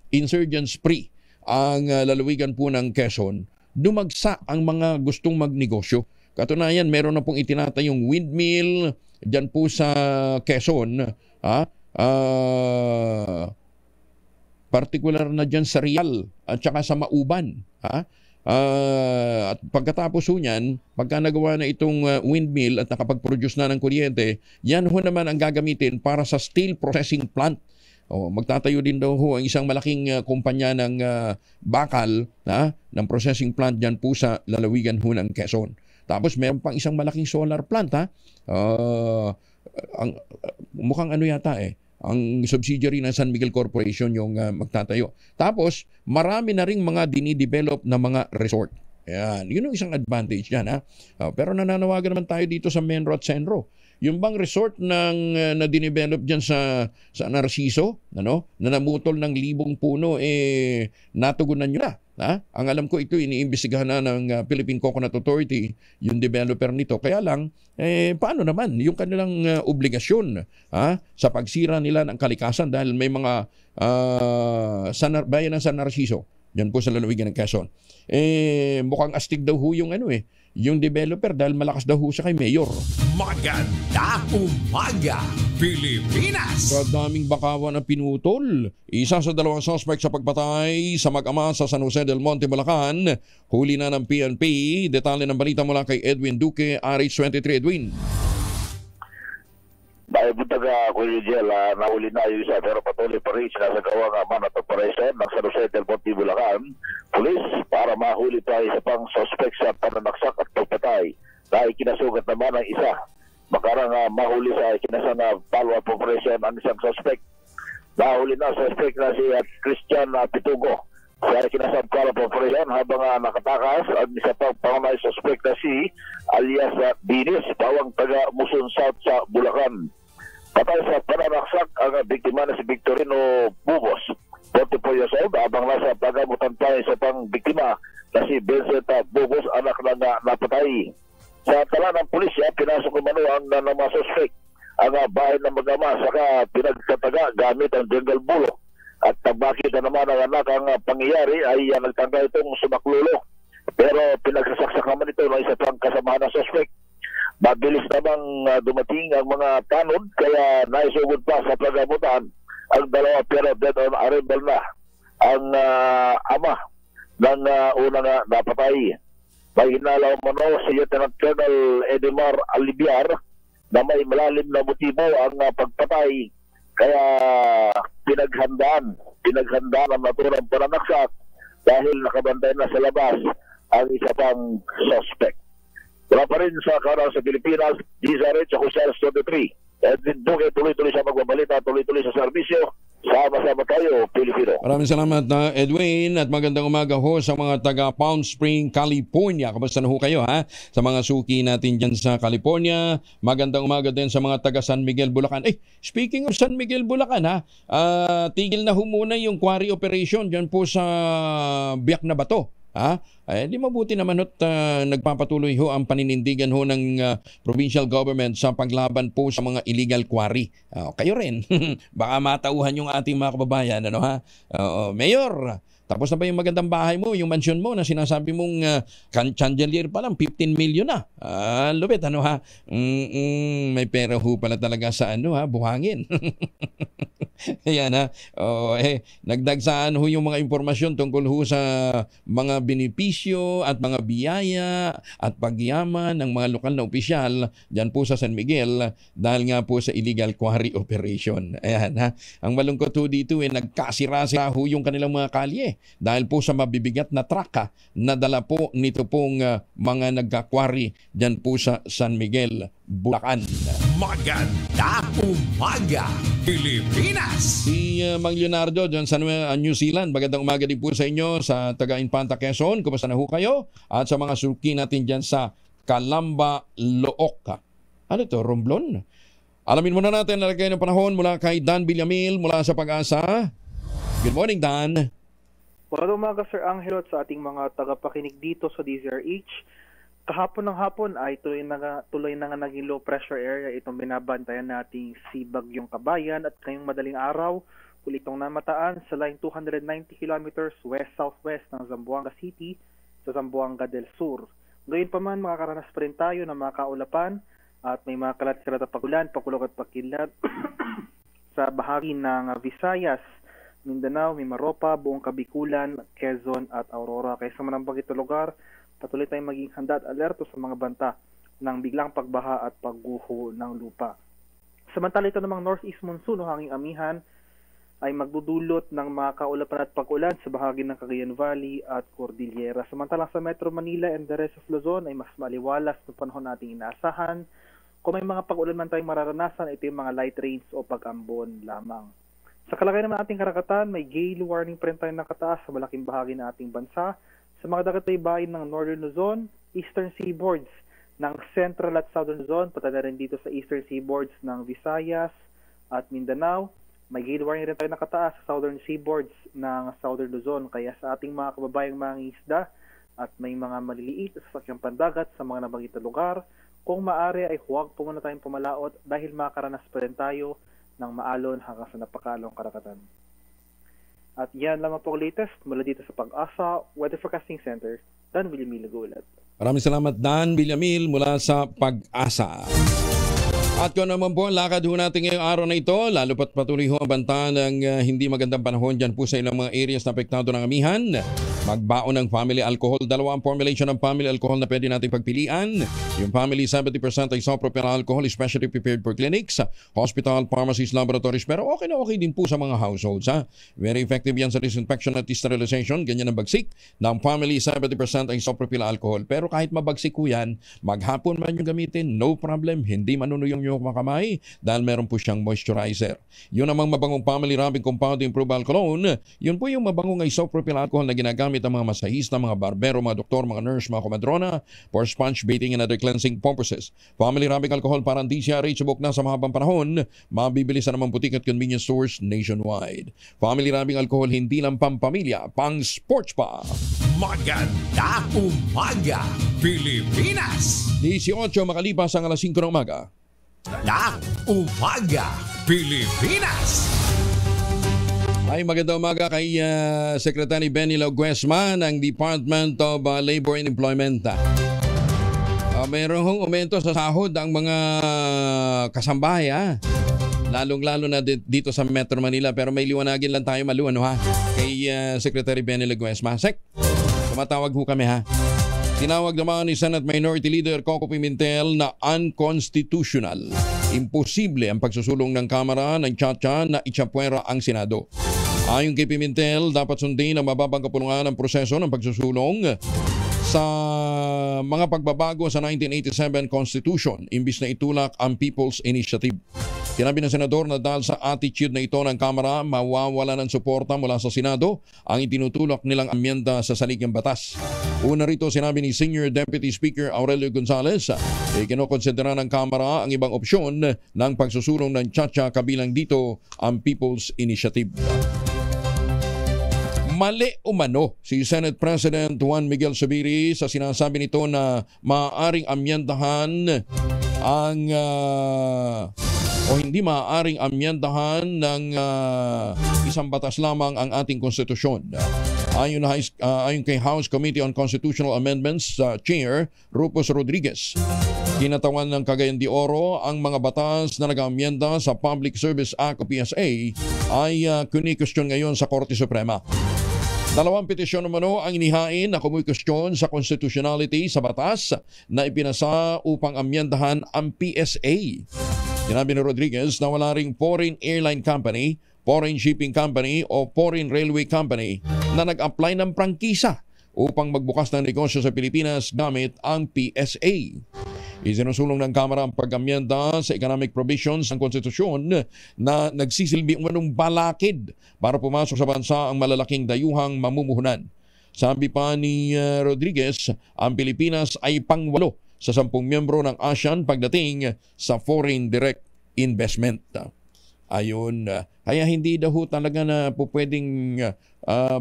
S2: insurgents free ang lalawigan po ng Quezon, dumagsa ang mga gustong magnegosyo. Katunayan, meron na pong itinatayong windmill dyan po sa Quezon. Particular na dyan sa Rial at saka sa Mauban. At pagkatapos ho niyan, pagka nagawa na itong windmill at nakapag-produce na ng kuryente, yan ho naman ang gagamitin para sa steel processing plant. Magtatayo din daw ho ang isang malaking kumpanya ng bakal ng processing plant dyan po sa lalawigan ho ng Quezon. Tapos meron pang isang malaking solar plant mukhang ano yata ang subsidiary ng San Miguel Corporation yung magtatayo. Tapos marami na ring mga dinidevelop na mga resort. Ayan, yun ang isang advantage yan pero nananawagan naman tayo dito sa Menro at Senro. Yung bang resort na dinevelop dyan sa Narciso, na namutol ng 1,000 puno, natugunan nyo na. Ang alam ko ito, iniimbestigahan na ng Philippine Coconut Authority, yung developer nito. Kaya lang, paano naman yung kanilang obligasyon sa pagsira nila ng kalikasan dahil may mga bayan ng San Narciso, dyan po sa lalawigan ng Quezon. Mukhang astig daw ho yung yung developer dahil malakas daw ho siya kay Mayor.
S1: Maganda umaga, Pilipinas!
S2: Sa daming bakawan na pinutol, isa sa 2 suspect sa pagpatay sa mag-ama sa San Jose del Monte, Bulacan, huli na ng PNP. Detalye ng balita mula kay Edwin Duque, RH23. Edwin.
S20: Dahil buntaga Kuya Jel, nahuli na yung isa pero patuloy pa rin sinasagawa ng manat operation ng San Jose del Monte, Bulacan Police para mahuli pa isa pang suspect sa pananaksak at pagpatay dahil kinasugat naman ang isa makarang mahuli sa kinasang follow-up operation ang isang suspect. Nahuli na suspect na si Christian Pitugo sa kinasang follow-up operation habang nakatakas ang isa pang pangunay suspect na si alias Binis, pawang taga Muson South sa Bulacan. Patay sa pananaksak ang biktima na si Victorino Bugos, 44 years old, habang nasa pagamutan pa isa pang biktima na si Vincent Bugos, anak ng napatay. Sa tala ng pulisya, pinasok umano ang mga suspect ang bahay ng mag-ama, saka pinagtataga gamit ang jungle bulok. At bakit naman ang anak ang pangyayari ay nagtangga itong sumaklulo. Pero pinagsasaksak naman ito ng isa pang kasamahan ng suspect. Mabilis namang dumating ang mga tanod, kaya naisugod pa sa pagamutan ang dalawa, pero dead on arrival na ang ama ng unang napatay. May hinalaw mano si Lieutenant Colonel Edmar Alibiar na may malalim na motibo ang pagpatay, kaya pinaghandaan ang naturang pananaksak dahil nakabantay na sa labas ang isa pang suspect. Wala pa rin sa kanal sa Pilipinas, DZRH, ako sa 23. Edwin Duque, tuloy-tuloy sa magbabalita, tuloy-tuloy sa serbisyo. Sama-sama tayo, Pilipino.
S2: Maraming salamat na Edwin at magandang umaga ho sa mga taga Palm Spring, California. Kamusta na ho kayo ha? Sa mga suki natin dyan sa California. Magandang umaga din sa mga taga San Miguel, Bulacan. Speaking of San Miguel, Bulacan ha, tigil na ho muna yung quarry operation dyan po sa Biak na Bato. Di mabuti naman ho't nagpapatuloy ho ang paninindigan ho ng provincial government sa paglaban po sa mga illegal quarry. Kayo rin, baka matauhan yung ating mga kababayan. Mayor, tapos na ba yung magandang bahay mo, yung mansion mo na sinasabi mong chandelier pa lang, 15 million na. Lupit, may pera ho pala talaga sa buhangin. Ayan nagdagsaan ho yung mga impormasyon tungkol ho sa mga benepisyo at mga biyaya at pagyaman ng mga lokal na opisyal dyan po sa San Miguel dahil nga po sa illegal quarry operation. Ayan ang malungkot ho dito nagkasira-sira ho yung kanilang mga kalye dahil po sa mabibigat na truck na dala po nito pong mga nagka-quarry dyan po sa San Miguel, Bulacan.
S1: Maganda umaga, Pilipinas!
S2: Si Mang Leonardo dyan sa New Zealand. Magandang umaga din po sa inyo sa taga-Infanta, Quezon. Kumusta na ho kayo? At sa mga suki natin dyan sa Calamba, Looc. Ano ito? Romblon? Alamin muna natin na lagay ng panahon mula kay Dan Villamil mula sa Pag-asa. Good morning, Dan.
S21: Magandang umaga, Sir Angelo, at sa ating mga tagapakinig dito sa DZRH. Kahapon ng hapon ay tuloy na nga naging low pressure area itong binabantayan nating si Bagyong Kabayan, at ngayong madaling araw huli itong namataan sa line 290 kilometers west-southwest ng Zamboanga City sa Zamboanga del Sur. Ngayon pa man makakaranas pa rin tayo ng mga kaulapan at may mga kalat-kalat na pagulan, pakulog at pagkilat sa bahagi ng Visayas, Mindanao, Mimaropa, buong Kabikulan, Quezon at Aurora. Kaya sa manambagit na lugar, patuloy tayong maging handa at alerto sa mga banta ng biglang pagbaha at pagguho ng lupa. Samantala ito namang northeast monsoon o hanging amihan ay magdudulot ng mga kaulapan at pag-ulan sa bahagi ng Cagayan Valley at Cordillera. Samantalang sa Metro Manila and the rest of Luzon ay mas maliwalas na panahon nating inaasahan. Kung may mga pag-ulan man tayong mararanasan, ito yung mga light rains o pag-ambon lamang. Sa kalagayan naman ating karagatan, may gale warning pa rin tayo nakataas sa malaking bahagi ng ating bansa. Sa mga dagat baybayin ng Northern Luzon, Eastern Seaboards ng Central at Southern Luzon, pati na rin dito sa Eastern Seaboards ng Visayas at Mindanao, may gale warning rin tayo nakataas sa Southern Seaboards ng Southern Luzon. Kaya sa ating mga kababayang mga isda at may mga maliliit sa sakyang pandagat sa mga nabanggit na lugar, kung maaari ay huwag po muna tayong pumalaot dahil makaranas pa rin tayo ng maalon hanggang sa napakalong karagatan. At yan lamang po latest mula dito sa Pag-asa Weather Forecasting Center, Dan Villamil Nagulat.
S2: Maraming salamat, Dan Villamil mula sa Pag-asa. At kung naman po, lakad ho natin ngayong araw na ito, lalo pat patuloy ho ang banta ng hindi magandang panahon dyan po sa ilang mga areas na apektado ng amihan. Magbaon ng family alcohol. Dalawang formulation ng family alcohol na pwede natin pagpilian. Yung family 70% isopropyl alcohol, especially prepared for clinics, hospital, pharmacies, laboratories. Pero okay na okay din po sa mga households. Ha? Very effective yan sa disinfection at sterilization. Ganyan ang bagsik ng family 70% isopropyl alcohol. Pero kahit mabagsik ko yan, maghapon man yung gamitin, no problem. Hindi manunuyong yung makamay dahil meron po siyang moisturizer. Yun namang mabangong family rubbing compound improved cologne. Yun po yung mabangong isopropyl alcohol na ginagamit ang mga masahista, mga barbero, mga doktor, mga nurse, mga komadrona for sponge bathing and other cleansing purposes. Family rubbing alcohol para hindi siya reachable na sa mahabang panahon. Mabibili sa namang butik at convenience stores nationwide. Family rubbing alcohol hindi lang pampamilya, pang sports pa.
S1: Maganda umaga, Pilipinas!
S2: 18 makalipas ang alas 5 ng umaga.
S1: Magandang umaga, Pilipinas!
S2: Ay, magandang umaga kay Secretary Benny Laguesma ng Department of Labor and Employment. Mayroong aumento sa sahod ang mga kasambahay, lalong-lalo na dito sa Metro Manila. Pero may liwanagin lang tayo kay Secretary Benny Laguesma. Sek, tumatawag ho kami Tinawag naman ni Senate Minority Leader Coco Pimentel na unconstitutional. Imposible ang pagsusulong ng Kamara ng Chacha na itsapuera ang Senado. Ayon kay Pimentel, dapat sundin ang mababang kapulungan ng proseso ng pagsusulong sa mga pagbabago sa 1987 Constitution imbis na itulak ang People's Initiative. Sinabi ng Senador na dahil sa attitude na ito ng Kamara, mawawala ng suporta mula sa Senado ang itinutulak nilang amyenda sa saligang batas. Una rito sinabi ni Senior Deputy Speaker Aurelio Gonzales, kinokonsidera ng Kamara ang ibang opsyon ng pagsusulong ng Chacha kabilang dito ang People's Initiative. Mali umano si Senate President Juan Miguel Zubiri sa sinasabi nito na maaaring amyendahan ang hindi maaaring amyendahan ng isang batas lamang ang ating konstitusyon. Ayon kay House Committee on Constitutional Amendments Chair Rufus Rodriguez, kinatawan ng Cagayan de Oro ang mga batas na nag-amyenda sa Public Service Act o PSA ay kuni-question ngayon sa Korte Suprema. Dalawang petisyon naman ang inihain na kumukwestiyon sa constitutionality sa batas na ipinasa upang amyendahan ang PSA. Sinabi ni Rodriguez na wala ring foreign airline company, foreign shipping company o foreign railway company na nag-apply ng prangkisa upang magbukas ng negosyo sa Pilipinas gamit ang PSA. Isinusulong ng Kamara ang pag-amyenda sa economic provisions ng konstitusyon na nagsisilbi umanong balakid para pumasok sa bansa ang malalaking dayuhang mamumuhunan. Sabi pa ni Rodriguez, ang Pilipinas ay pang-8 sa 10 miyembro ng ASEAN pagdating sa foreign direct investment. Ayun, kaya hindi daw talaga na pwedeng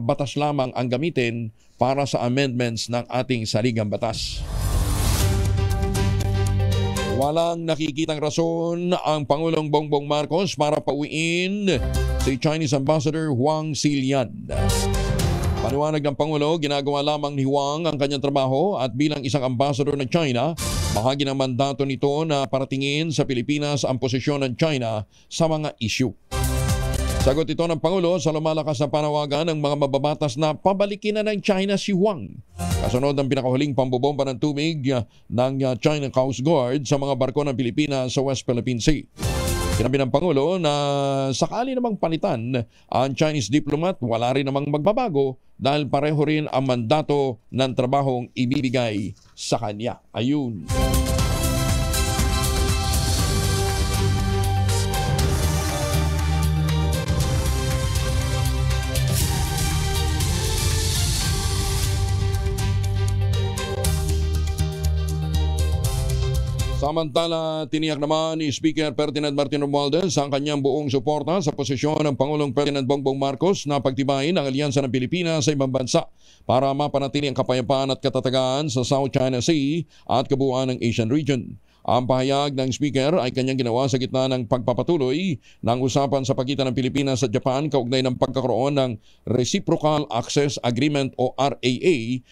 S2: batas lamang ang gamitin para sa amendments ng ating saligang batas. Walang nakikitang rason ang Pangulong Bongbong Marcos para pauwiin si Chinese Ambassador Huang Xilian. Paliwanag ng Pangulo, ginagawa lamang ni Huang ang kanyang trabaho at bilang isang ambassador ng China, bahagi ng mandato nito na paratingin sa Pilipinas ang posisyon ng China sa mga issue. Sagot ito ng Pangulo sa lumalakas na panawagan ng mga mababatas na pabalikin na ng China si Huang. Kasunod ng pinakahuling pambobomba ng tubig ng China Coast Guard sa mga barko ng Pilipinas sa West Philippine Sea. Sinabi ng Pangulo na sakali namang palitan ang Chinese diplomat, wala rin namang magbabago dahil pareho rin ang mandato ng trabahong ibibigay sa kanya. Ayun. Samantala, tiniyak naman ni Speaker Ferdinand Martin Romualdez ang kanyang buong suporta sa posisyon ng Pangulong Ferdinand Bongbong Marcos na pagtibayin ang alyansa ng Pilipinas sa ibang bansa para mapanatili ang kapayapaan at katatagan sa South China Sea at kabuuan ng Asian region. Ang pahayag ng Speaker ay kanyang ginawa sa gitna ng pagpapatuloy ng usapan sa pagitan ng Pilipinas at Japan kaugnay ng pagkakaroon ng Reciprocal Access Agreement o RAA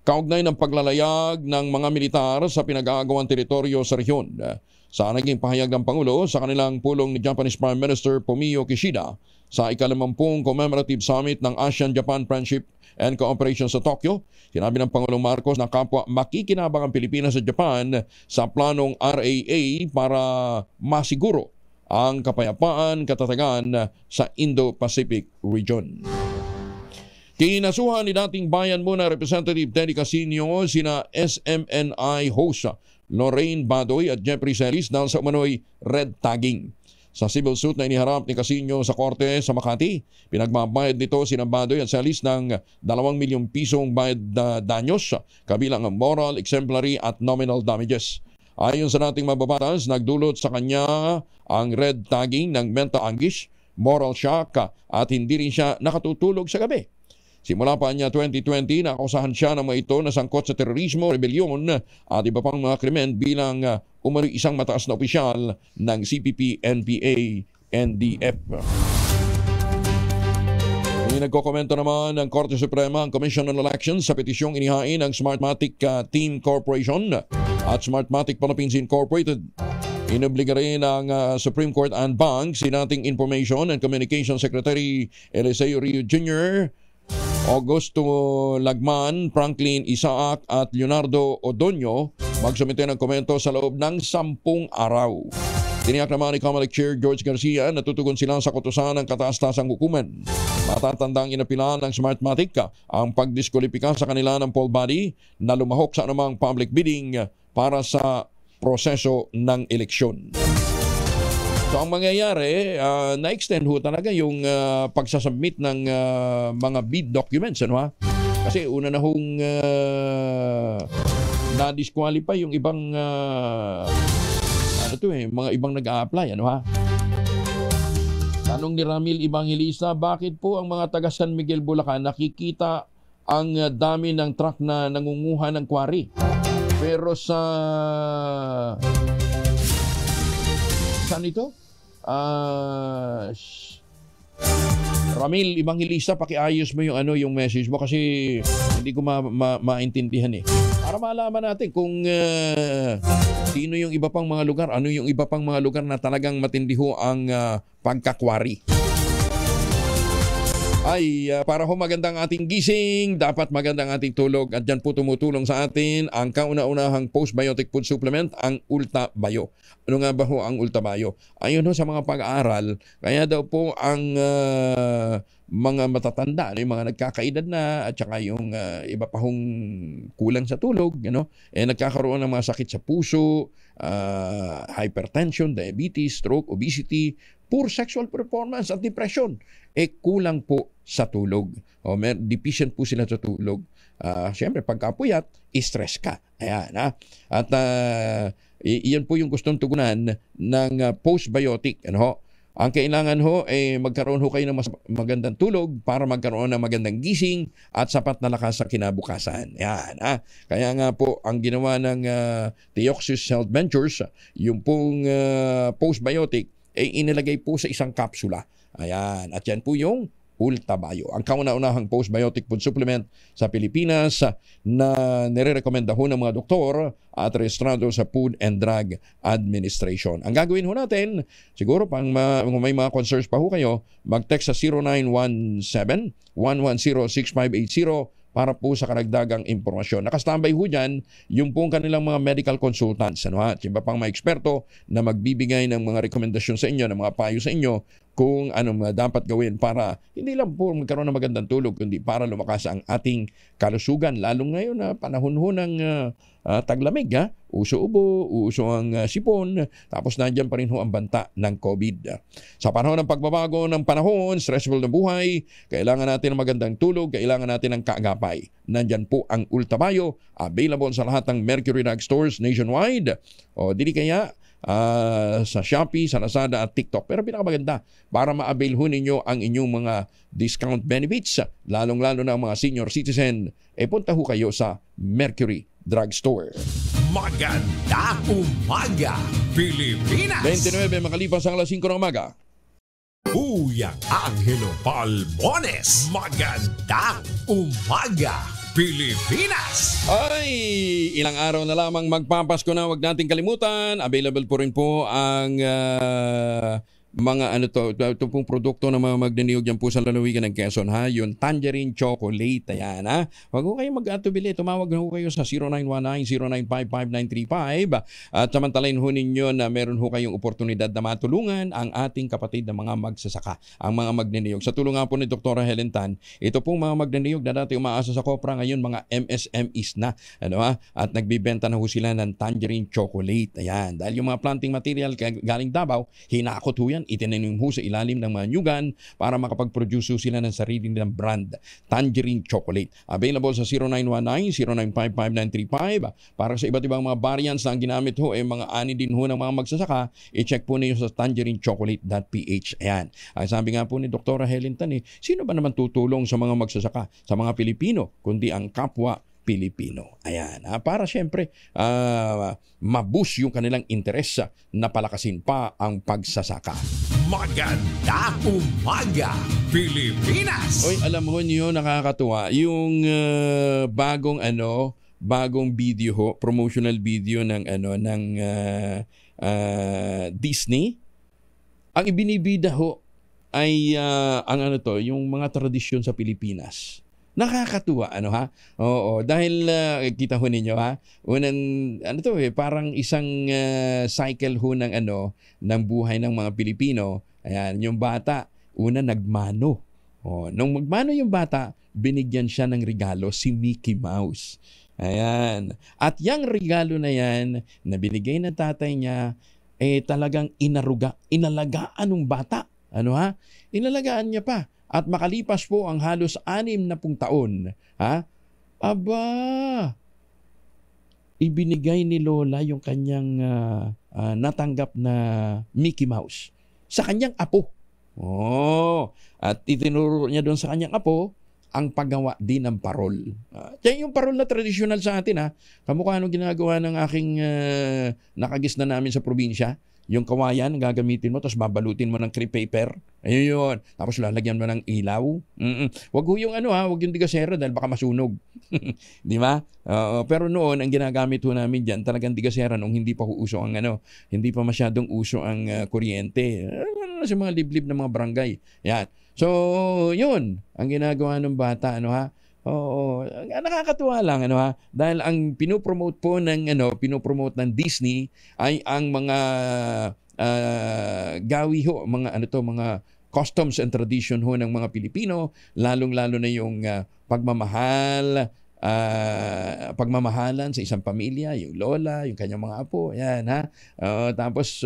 S2: kaugnay ng paglalayag ng mga militar sa pinag-aagawang teritoryo sa rehiyon. sa naging pahayag ng Pangulo sa kanilang pulong ni Japanese Prime Minister Fumio Kishida sa ika-50 commemorative summit ng ASEAN-Japan Friendship and Cooperation sa Tokyo. Sinabi ng Pangulong Marcos na kapwa makikinabang ang Pilipinas sa Japan sa planong RAA para masiguro ang kapayapaan, katatagan sa Indo-Pacific region. Kinasuhan ni dating Bayan Muna Representative Teddy Casino sina SMNI host Lorraine Badoy at Jeffrey Celis dahil sa umano'y red tagging. Sa civil suit na iniharap ni Casino sa korte sa Makati, pinagbabayad nito sina Badoy at Celis ng 2 milyong pisong bayad na danyos, kabilang ang moral, exemplary at nominal damages. Ayon sa dating mababatas, nagdulot sa kanya ang red tagging ng mental anguish, moral shock at hindi rin siya nakatutulog sa gabi. Simula pa niya 2020, nakusahan siya ng mga ito na sangkot sa terorismo, rebelyon at iba pang mga krimen bilang umano'y isang mataas na opisyal ng CPP, NPA, NDF. Nagkokomento naman ng Korte Suprema ang Commission on Elections sa petisyong inihain ng Smartmatic Team Corporation at Smartmatic Philippines Incorporated. Inobliga rin ng Supreme Court and Bank si dating Information and Communication Secretary Eliseo Rio Jr., Augusto Lagman, Franklin Isaac at Leonardo Odonio magsumite ng komento sa loob ng 10 araw. Tiniyak naman ni Comelec Chair George Garcia na tutugon sila sa kutusan ng kataas-tasang hukuman. Matatandang inapilan ng Smartmatic ang pagdiskwalipika sa kanila ng poll body na lumahok sa anumang public bidding para sa proseso ng eleksyon. So ang mangyayari, na-extend ho talaga yung pagsasubmit ng mga bid documents. Ano, ha? Kasi una na hong na-disqualify yung ibang mga ibang nag-a-apply. Ano, ha? Tanong ni Ramil Evangelista, bakit po ang mga taga San Miguel, Bulacan nakikita ang dami ng truck na nangunguha ng quarry? Pero sa saan ito? Ramil Evangelista, pakiayos mo yung message mo kasi hindi ko maintindihan eh. Para malaman natin kung sino yung iba pang mga lugar, ano yung iba pang mga lugar na talagang matindiho ang pagkakwari. Para magandang ating gising, dapat magandang ating tulog at dyan po tumutulong sa atin ang kauna-unahang postbiotic food supplement, ang Ulta Bio. Ano nga ba ho ang Ulta Bio? Ayon ho sa mga pag-aaral, kaya daw po ang mga matatanda, yung mga nagkakaedad na at saka yung iba pa hong kulang sa tulog, nagkakaroon ng mga sakit sa puso, hypertension, diabetes, stroke, obesity, poor sexual performance at depression, kulang po sa tulog. Deficient po sila sa tulog. Siyempre, pagkapuyat, stress ka. Ayan, ha? At iyan po yung gustong tugunan ng postbiotic. Ang kailangan magkaroon ho kayo ng mas magandang tulog para magkaroon ng magandang gising at sapat na lakas sa kinabukasan. Yan, ha? Kaya nga po, ang ginawa ng Theoxis Health Ventures, yung pong postbiotic, inilagay po sa isang kapsula. Ayan. At yan po yung Ulta Bio, ang kauna-unahang postbiotic food supplement sa Pilipinas na nire-recommenda ho ng mga doktor at rehistrado sa Food and Drug Administration. Ang gagawin ho natin, siguro kung may mga concerns pa ho kayo, mag-text sa 0917-110-6580 para po sa karagdagang impormasyon. Nakastambay ho dyan yung pong kanilang mga medical consultants. At iba pang mga eksperto na magbibigay ng mga rekomendasyon sa inyo, ng mga payo sa inyo kung ano dapat gawin para hindi lang po magkaroon ng magandang tulog, kundi para lumakas ang ating kalusugan. Lalo ngayon na panahon ho ng taglamig, uso ubo, uso ang sipon, tapos nandiyan pa rin ho ang banta ng COVID. Sa panahon ng pagbabago ng panahon, stressful na buhay, kailangan natin ng magandang tulog, kailangan natin ng kaagapay. Nandiyan po ang Ulta Bio, available sa lahat ng Mercury Drug Stores nationwide. O dili kaya sa Shopee, sa Lazada at TikTok. Pero pinakamaganda, para ma-avail ho ninyo ang inyong mga discount benefits, lalong-lalo na ang mga senior citizen, punta ho kayo sa Mercury Drug Store.
S1: Maganda umaga, Pilipinas!
S2: 29 makalipas ang alas 5 ng umaga.
S1: Buyang Angelo Palmones. Magandang umaga, Pilipinas.
S2: Ay, ilang araw na lamang magpapasko na, wag nating kalimutan. Available po rin po ang mga ito pong produkto na mga magniniyog dyan po sa lalawigan ng Quezon, ha? Yung tangerine chocolate, ayan, ha? Huwag ho kayo mag-atubili, tumawag na ho kayo sa 0919-0955-935 at samantalain ho ninyo na meron ho kayong oportunidad na matulungan ang ating kapatid na mga magsasaka, ang mga magniniyog. Sa tulungan po ni Dr. Helen Tan, ito pong mga magniniyog na dati umaasa sa Kopra, ngayon mga MSMEs na, ano, ha? At nagbibenta na ho sila ng tangerine chocolate, ayan. Dahil yung mga planting material galing Davao, hinakot ho yan, itinanim ho sa ilalim ng mga nyugan para makapag-produce sila ng sarili nilang brand, tangerine chocolate. Available sa 0919-0955-935. Para sa iba't ibang mga variants na ang ginamit ho, mga ani din ho ng mga magsasaka, i-check po ninyo sa tangerinechocolate.ph. Ayan. Ay, sabi nga po ni Dr. Helen Tan, sino ba naman tutulong sa mga magsasaka, sa mga Pilipino, kundi ang kapwa Pilipino. Ayan. Para siyempre, maboost yung kanilang interes na palakasin pa ang pagsasaka.
S1: Maganda umaga, Pilipinas!
S2: Oy, alam mo niyo, nakakatuwa. Yung bagong video ho, promotional video ng Disney. Ang ibinibida ho ay yung mga tradisyon sa Pilipinas. Nakakatuwa, Oo, dahil kita ho ninyo, unang parang isang cycle ho ng ng buhay ng mga Pilipino. Ayan, yung bata una nagmano. Nung magmano yung bata, binigyan siya ng regalo si Mickey Mouse. Ayan. At yung regalo na yan na binigay ng tatay niya talagang inalagaan ng bata. Inalagaan niya pa. At makalipas po ang halos 60 taon, aba, ibinigay ni Lola yung kanyang natanggap na Mickey Mouse sa kanyang apo. At itinuro niya doon sa kanyang apo ang paggawa din ng parol. Yan yung parol na tradisyonal sa atin. Kamukha nung ginagawa ng aking nakagis na namin sa probinsya. Yung kawayan, gagamitin mo, tapos babalutin mo ng crepe paper. Ayun yun. Tapos lalagyan mo ng ilaw. Wag yung wag yung digasera dahil baka masunog. Di ba? Pero noon, ang ginagamit ho namin dyan, talagang digasera nung hindi pa uso ang hindi pa masyadong uso ang kuryente. Sa mga liblib na mga barangay. Yan. So, yun, ang ginagawa ng bata, Oo, nakakatuwa lang dahil ang pinopromote po ng ng Disney ay ang mga gawi ho, mga customs and tradition ho ng mga Pilipino, lalong-lalo na yung pagmamahalan sa isang pamilya, yung lola, yung kanyang mga apo, yan tapos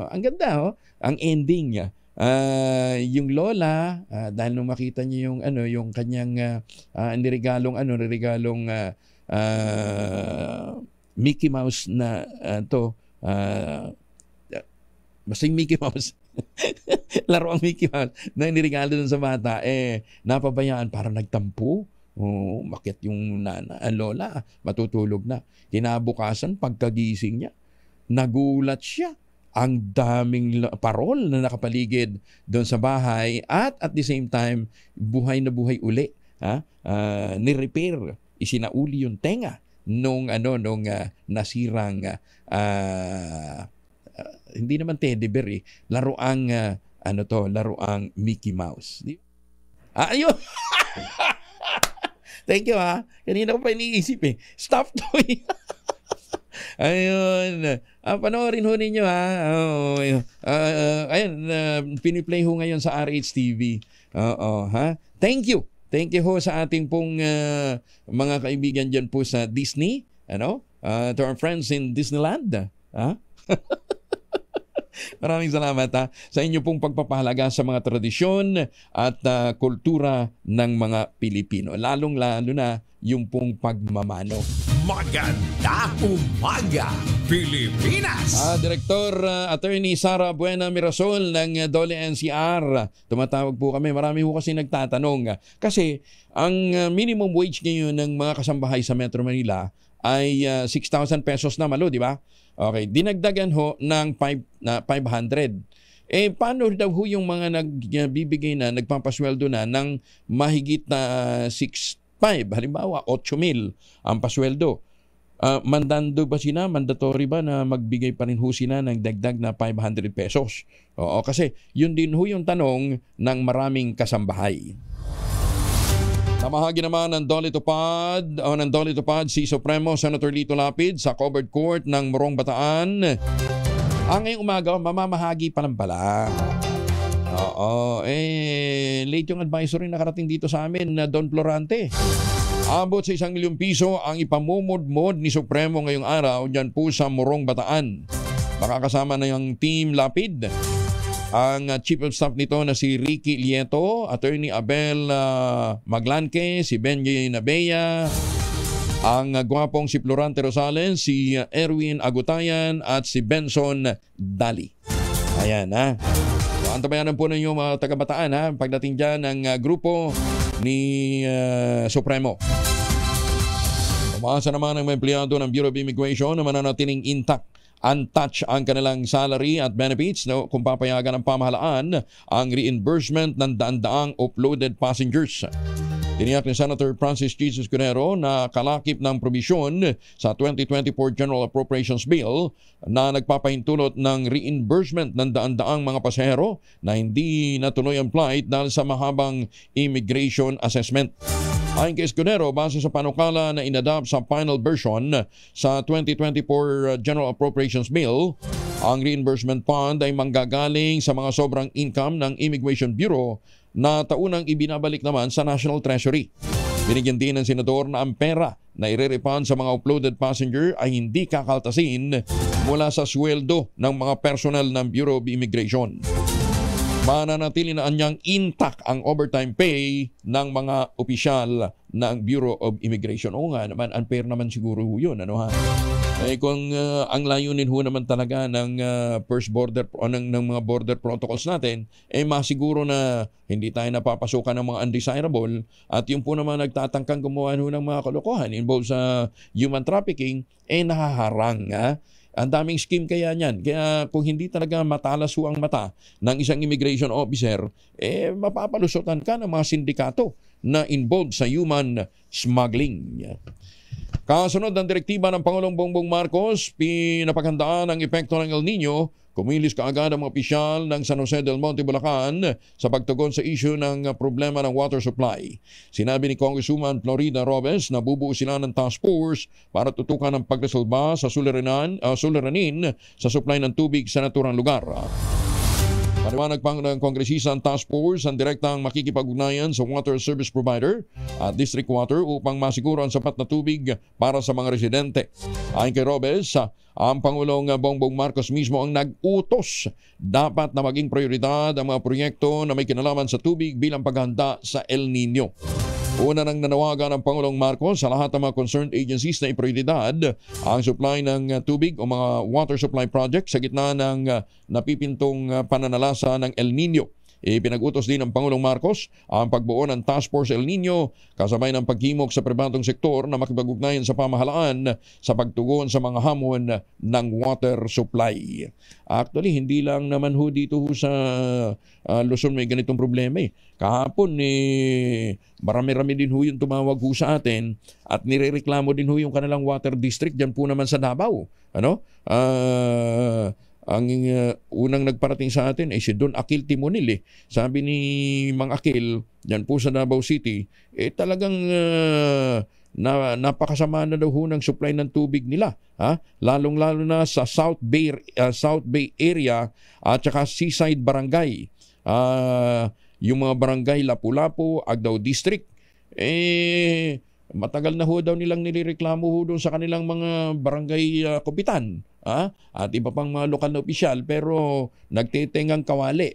S2: ang ganda ang ending yung lola dahil nung makita niya yung kanyang niregalong Mickey Mouse na basta yung Mickey Mouse laro ang Mickey Mouse na niregalo dun sa bata napabayaan para nagtampo. Bakit yung lola matutulog na. Kinabukasan pagkagising niya, nagulat siya. Ang daming parol na nakapaligid doon sa bahay at the same time, buhay na buhay uli. Ni-repair, isinauli yung tenga nung nasirang hindi naman teddy bear laruang laruang Mickey Mouse. Ayun. Thank you Kanina ko pa iniisip Stop toy. Ayun. Panoorin ho ninyo ayun, piniplay ho ngayon sa RH-TV. Thank you. Thank you ho sa ating pong mga kaibigan dyan po sa Disney. To our friends in Disneyland. Maraming salamat sa inyo pong pagpapahalaga sa mga tradisyon at kultura ng mga Pilipino. Lalong-lalo na yung pong pagmamano.
S1: Maganda umaga, Pilipinas!
S2: Director Attorney Sara Buena Mirasol ng Dole NCR. Tumatawag po kami. Marami po kasi nagtatanong. Kasi ang minimum wage ngayon ng mga kasambahay sa Metro Manila ay 6,000 pesos na malo, di ba? Okay, dinagdagan ho ng 500. Paano daw ho yung mga nagbibigay na, nagpapasweldo na ng mahigit na halimbawa 8,000 ang pasweldo. Mandatory ba na magbigay pa rin ho sila ng dagdag na 500 pesos? Oo, kasi yun din ho yung tanong ng maraming kasambahay. Namahagi naman ng Dolitupad si Supremo Senator Lito Lapid sa covered court ng Morong Bataan. Ngayong umaga, mamamahagi pa lang pala. Late yung advisory nakarating dito sa amin na Don Florante. Abot sa 1 milyong piso ang ipamumudmod ni Supremo ngayong araw dyan po sa Morong Bataan. Makakasama na yung Team Lapid. Ang Chief of Staff nito na si Ricky Lieto, Attorney Abel Maglanque, si Benji Nabea, ang gwapong si Florante Rosales, si Erwin Agutayan at si Benson Dali. Ayan ha. So, antabayanan po ninyo mga taga-Bataan ha, pagdating dyan ng grupo ni Supremo. Umasa naman ang mga empleyado ng Bureau of Immigration na mananatiling untouched ang kanilang salary at benefits kung papayagan ng pamahalaan ang reimbursement ng daan-daang uploaded passengers. Tiniyak ni Senator Francis Jesus Cunero na kalakip ng probisyon sa 2024 General Appropriations Bill na nagpapahintulot ng reimbursement ng daan-daang mga pasahero na hindi natuloy ang flight dahil sa mahabang immigration assessment. Ayon kay Escudero, base sa panukala na inadopt sa final version sa 2024 General Appropriations Bill, ang reimbursement fund ay manggagaling sa mga sobrang income ng Immigration Bureau na taunang ibinabalik naman sa National Treasury. Binigyan din ng senador na ang pera na irerefund sa mga uploaded passenger ay hindi kakaltasin mula sa sweldo ng mga personal ng Bureau of Immigration. Mananatili na anyang intact ang overtime pay ng mga opisyal ng Bureau of Immigration. Oo nga naman, unfair naman siguro yun. Ano ha? Kung ang layunin ho naman talaga ng first border o ng mga border protocols natin, masiguro na hindi tayo napapasukan ng mga undesirable at yung po naman nagtatangkang gumawa ho ng mga kalokohan involved sa human trafficking, nahaharang ha? Ang daming scheme kaya niyan. Kaya kung hindi talaga matalas ho ang mata ng isang immigration officer, mapapalusutan ka ng mga sindikato na involved sa human smuggling. Kasunod ng direktiba ng Pangulong Bongbong Marcos, pinapaghandaan ang epekto ng El Nino. Kumilos kaagad ang mga opisyal ng San Jose del Monte, Bulacan sa pagtugon sa issue ng problema ng water supply. Sinabi ni Congresswoman Florida Robes na bubuo sila ng task force para tutukan ang pagresolba sa suliranin sa supply ng tubig sa naturang lugar. Paliwanag pang ng kongresista ang task force ang direktang makikipag-ugnayan sa water service provider at district water upang masiguro ang sapat na tubig para sa mga residente. Ayon kay Robes, ang Pangulong Bongbong Marcos mismo ang nag-utos. Dapat na maging prioridad ang mga proyekto na may kinalaman sa tubig bilang paghanda sa El Nino. Una nang nanawagan ng Pangulong Marcos sa lahat ng mga concerned agencies na iprioridad ang supply ng tubig o mga water supply project sa gitna ng napipintong pananalasa ng El Nino. Pinag-utos din ng Pangulong Marcos ang pagbuo ng Task Force El Nino kasabay ng paghimok sa pribadong sektor na makipag-ugnayan sa pamahalaan sa pagtugon sa mga hamon ng water supply. Actually, hindi lang naman ho dito ho sa Luzon may ganitong problema Kahapon marami-rami din ho yung tumawag ho sa atin at nirereklamo din ho yung kanilang water district dyan po naman sa Davao. Ang unang nagparating sa atin ay si Don Akil Timonil. Sabi ni Mang Akil, dyan po sa Davao City, talagang napakasama na daw ho ng supply ng tubig nila. Lalong-lalo na sa South Bay area at saka Seaside Barangay. Yung mga barangay Lapu-Lapu, Agdao District, matagal na ho daw nilang nilireklamo ho doon sa kanilang mga barangay kupitan. At iba pang mga lokal na opisyal pero nagtitengang kawali.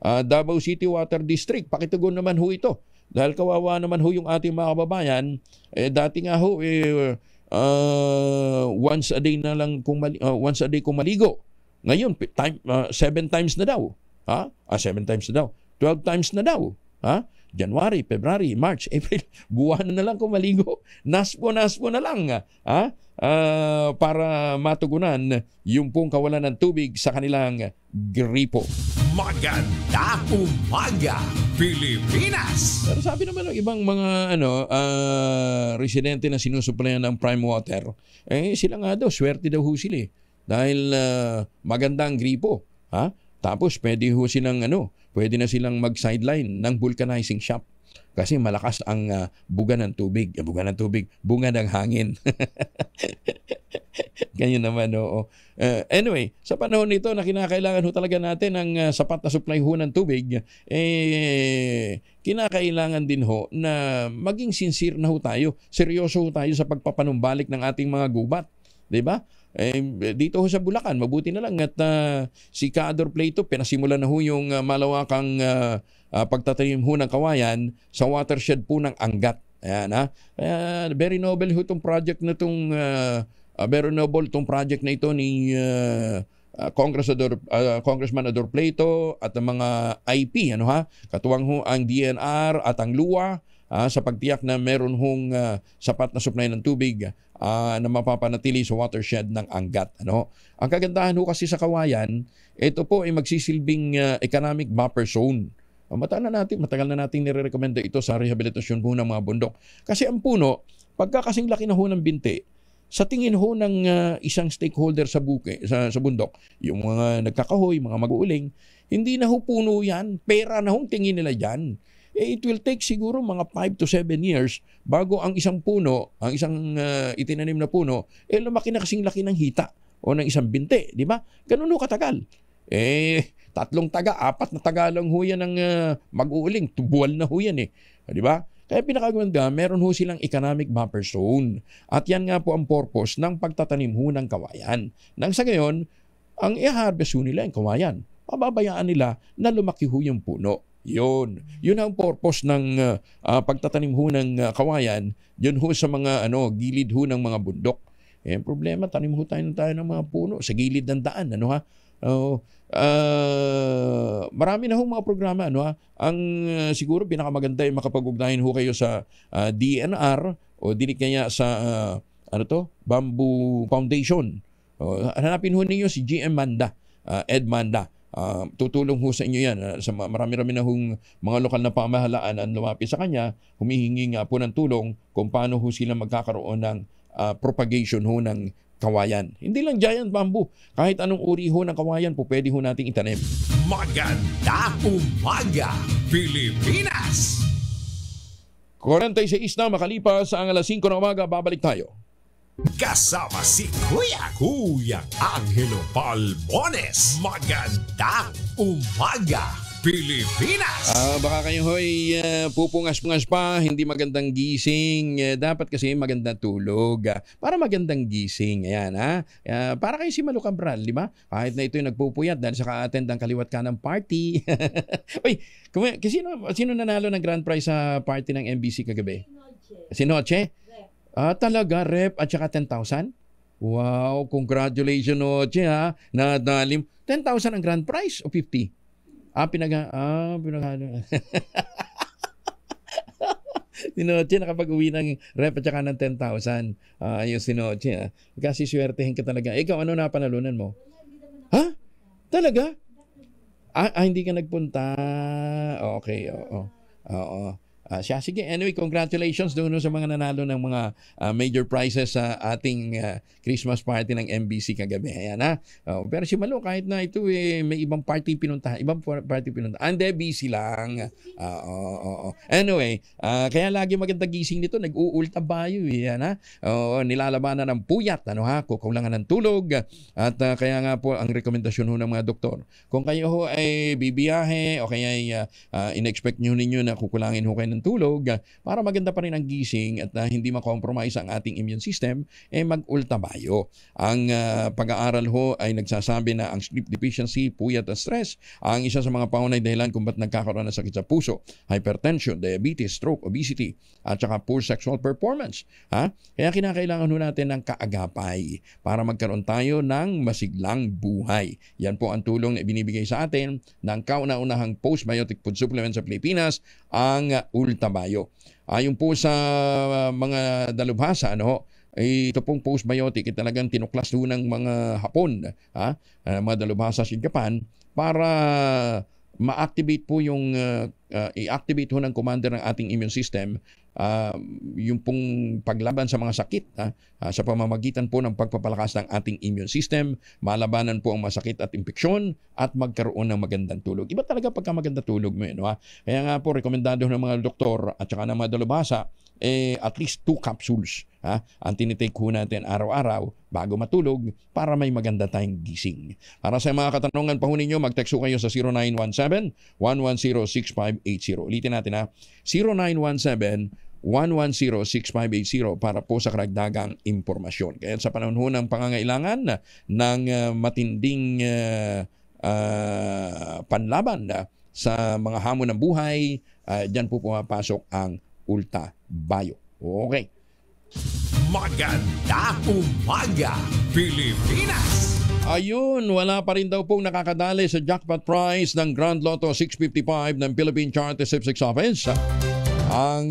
S2: Davao City Water District, pakitugon naman ho ito. Dahil kawawa naman ho yung ating mga kababayan, dati nga ho, once a day na lang once a day kung maligo. Ngayon, 7 times na daw. 7 times na daw. 12 times na daw. January, February, March, April, buwan na lang kung maligo. Naspo na lang. Para matugunan yung pong kawalan ng tubig sa kanilang gripo.
S1: Magandang umaga, Pilipinas!
S2: Pero sabi naman ng ibang mga residente na sinusuplayan ng Prime Water, sila nga daw, swerte daw ho sila. Dahil maganda ang gripo. Tapos pwede ho silang pwede na silang mag-sideline ng vulcanizing shop. Kasi malakas ang buga ng tubig. Bunga ng hangin. Ganyan naman, oo. Anyway, sa panahon nito na kinakailangan ho talaga natin ng sapat na supply ho ng tubig, kinakailangan din ho na maging sincere na ho tayo. Seryoso ho tayo sa pagpapanumbalik ng ating mga gubat. Diba? Dito ho sa Bulacan, mabuti na lang at si Cador Plato, pinasimulan na ho yung malawakang pagtatanim ho ng kawayan sa watershed po ng Angat. Ayan, very noble ho itong project na itong project na ito ni Congressman Ador Plato at ang mga IP, katuwang ho ang DNR at ang LUA sa pagtiyak na meron hong sapat na supply ng tubig na mapapanatili sa watershed ng Angat. Ang kagandahan ho kasi sa kawayan, ito po ay magsisilbing economic buffer zone. Matagal na natin nire-recommenda ito sa rehabilitasyon po ng mga bundok. Kasi ang puno, pagka kasing laki na ho ng binti, sa tingin ho ng isang stakeholder sa bundok, yung mga nagkakahoy, mga mag-uuling, hindi na ho puno yan, pera na hong tingin nila yan. It will take siguro mga 5 to 7 years bago ang isang puno, ang isang itinanim na puno, lumaki na kasing laki ng hita o ng isang binti, di ba? Ganun ho katagal. 3 taga, 4 na taga lang ho yan ng mag-uuling, buwal na ho yan di ba? Kaya pinakaganda, meron ho silang economic buffer zone. At yan nga po ang purpose ng pagtatanim ho ng kawayan. Nang sa gayon, ang i-harvest ho nila ang kawayan. Pababayaan nila na lumaki ho yung puno. Yun ang purpose ng pagtatanim ho ng kawayan. Yun ho sa mga gilid ho ng mga bundok. Problema, tanim ho tayo ng mga puno sa gilid ng daan. Marami na hong mga programa. Ang siguro pinakamaganda ay makapag-ugnayan ho kayo sa DNR o dili kaya sa Bamboo Foundation. Hanapin ho ninyo si GM Manda, Ed Manda. Tutulong ho sa inyo yan. Marami-rami na hong mga lokal na pamahalaan ang lumapit sa kanya, humihingi nga po ng tulong kung paano ho sila magkakaroon ng propagation ho ng kawayan. Hindi lang giant bamboo. Kahit anong uri ho ng kawayan po pwede ho nating itanim.
S1: Magandang umaga, Pilipinas!
S2: 46 na makalipas ang alas 5 ng umaga, babalik tayo.
S1: Kasama si Kuya Angelo Palmones. Magandang umaga, Pilipinas!
S2: Baka kayo hoy pupungas-pungas pa, hindi magandang gising. Dapat kasi magandang tulog. Para magandang gising. Ayan, para kayo si Malu Cabral, di ba? Kahit na ito yung nagpupuyat dahil sa ka-attend ang kaliwat ka ng party. Uy, sino nanalo ng grand prize sa party ng MBC kagabi? Si Noche? Talaga, rep at saka 10,000? Wow, congratulations Noche Nadalim. 10,000 ang grand prize o 50? Pinaghalo. Si Noche nakapag-uwi ng rep at saka ng 10,000. Ayun si Noche. Kasi swertehin ka talaga. Ikaw, ano na panalunan mo? Talaga? Hindi ka nagpunta. Okay, oo. Sige. Anyway, congratulations doon sa mga nanalo ng mga major prizes sa ating Christmas party ng MBC kagabi. Ayan, pero si Malo, kahit na ito may ibang party pinuntahan. Hindi, busy lang. Anyway, kaya lagi maganda gising nito. Nag-uulta bayo. Nilalabanan ng puyat. Kukulangan ng tulog. At kaya nga po ang rekomendasyon ho ng mga doktor. Kung kayo ho ay bibiyahe o kaya in-expect nyo ninyo na kukulangin ho kayo ng tulog para maganda pa rin ang gising at hindi makompromise ang ating immune system, mag-ultabayo. Ang pag-aaral ho ay nagsasabi na ang sleep deficiency, puyat at stress ang isa sa mga paunay dahilan kung ba't nagkakaroon ng sakit sa puso, hypertension, diabetes, stroke, obesity, at saka poor sexual performance. Kaya kinakailangan ho natin ng kaagapay para magkaroon tayo ng masiglang buhay. Yan po ang tulong na ibinibigay sa atin ng kauna-unahang postbiotic food supplement sa Pilipinas, ang Ultabayo. Ayon po sa mga dalubhasa, ito pong postbiotic ay talagang tinuklas ho ng mga Hapon, mga dalubhasa sa Japan, para ma-activate po yung i-activate ho ng commander ng ating immune system yung pong paglaban sa mga sakit sa pamamagitan po ng pagpapalakas ng ating immune system, malabanan po ang masakit at impeksyon at magkaroon ng magandang tulog. Iba talaga pagka maganda tulog mo Kaya nga po rekomendado ng mga doktor at saka ng mga dalubhasa at least 2 capsules ang tinitake ho natin araw-araw bago matulog para may maganda tayong gising. Para sa mga katanungan pa ho ninyo, mag-text ho kayo sa 0917-110-6580. Ulitin natin 0917-110-6580 para po sa karagdagang impormasyon. Kaya sa panahon ho ng pangangailangan ng matinding panlaban sa mga hamon ng buhay, dyan po pumapasok ang Ultabayo. Okay.
S1: Magandang umaga, Pilipinas!
S2: Ayun, wala pa rin daw pong nakakadali sa jackpot prize ng Grand Lotto 655 ng Philippine Charter Statistics Office. Ang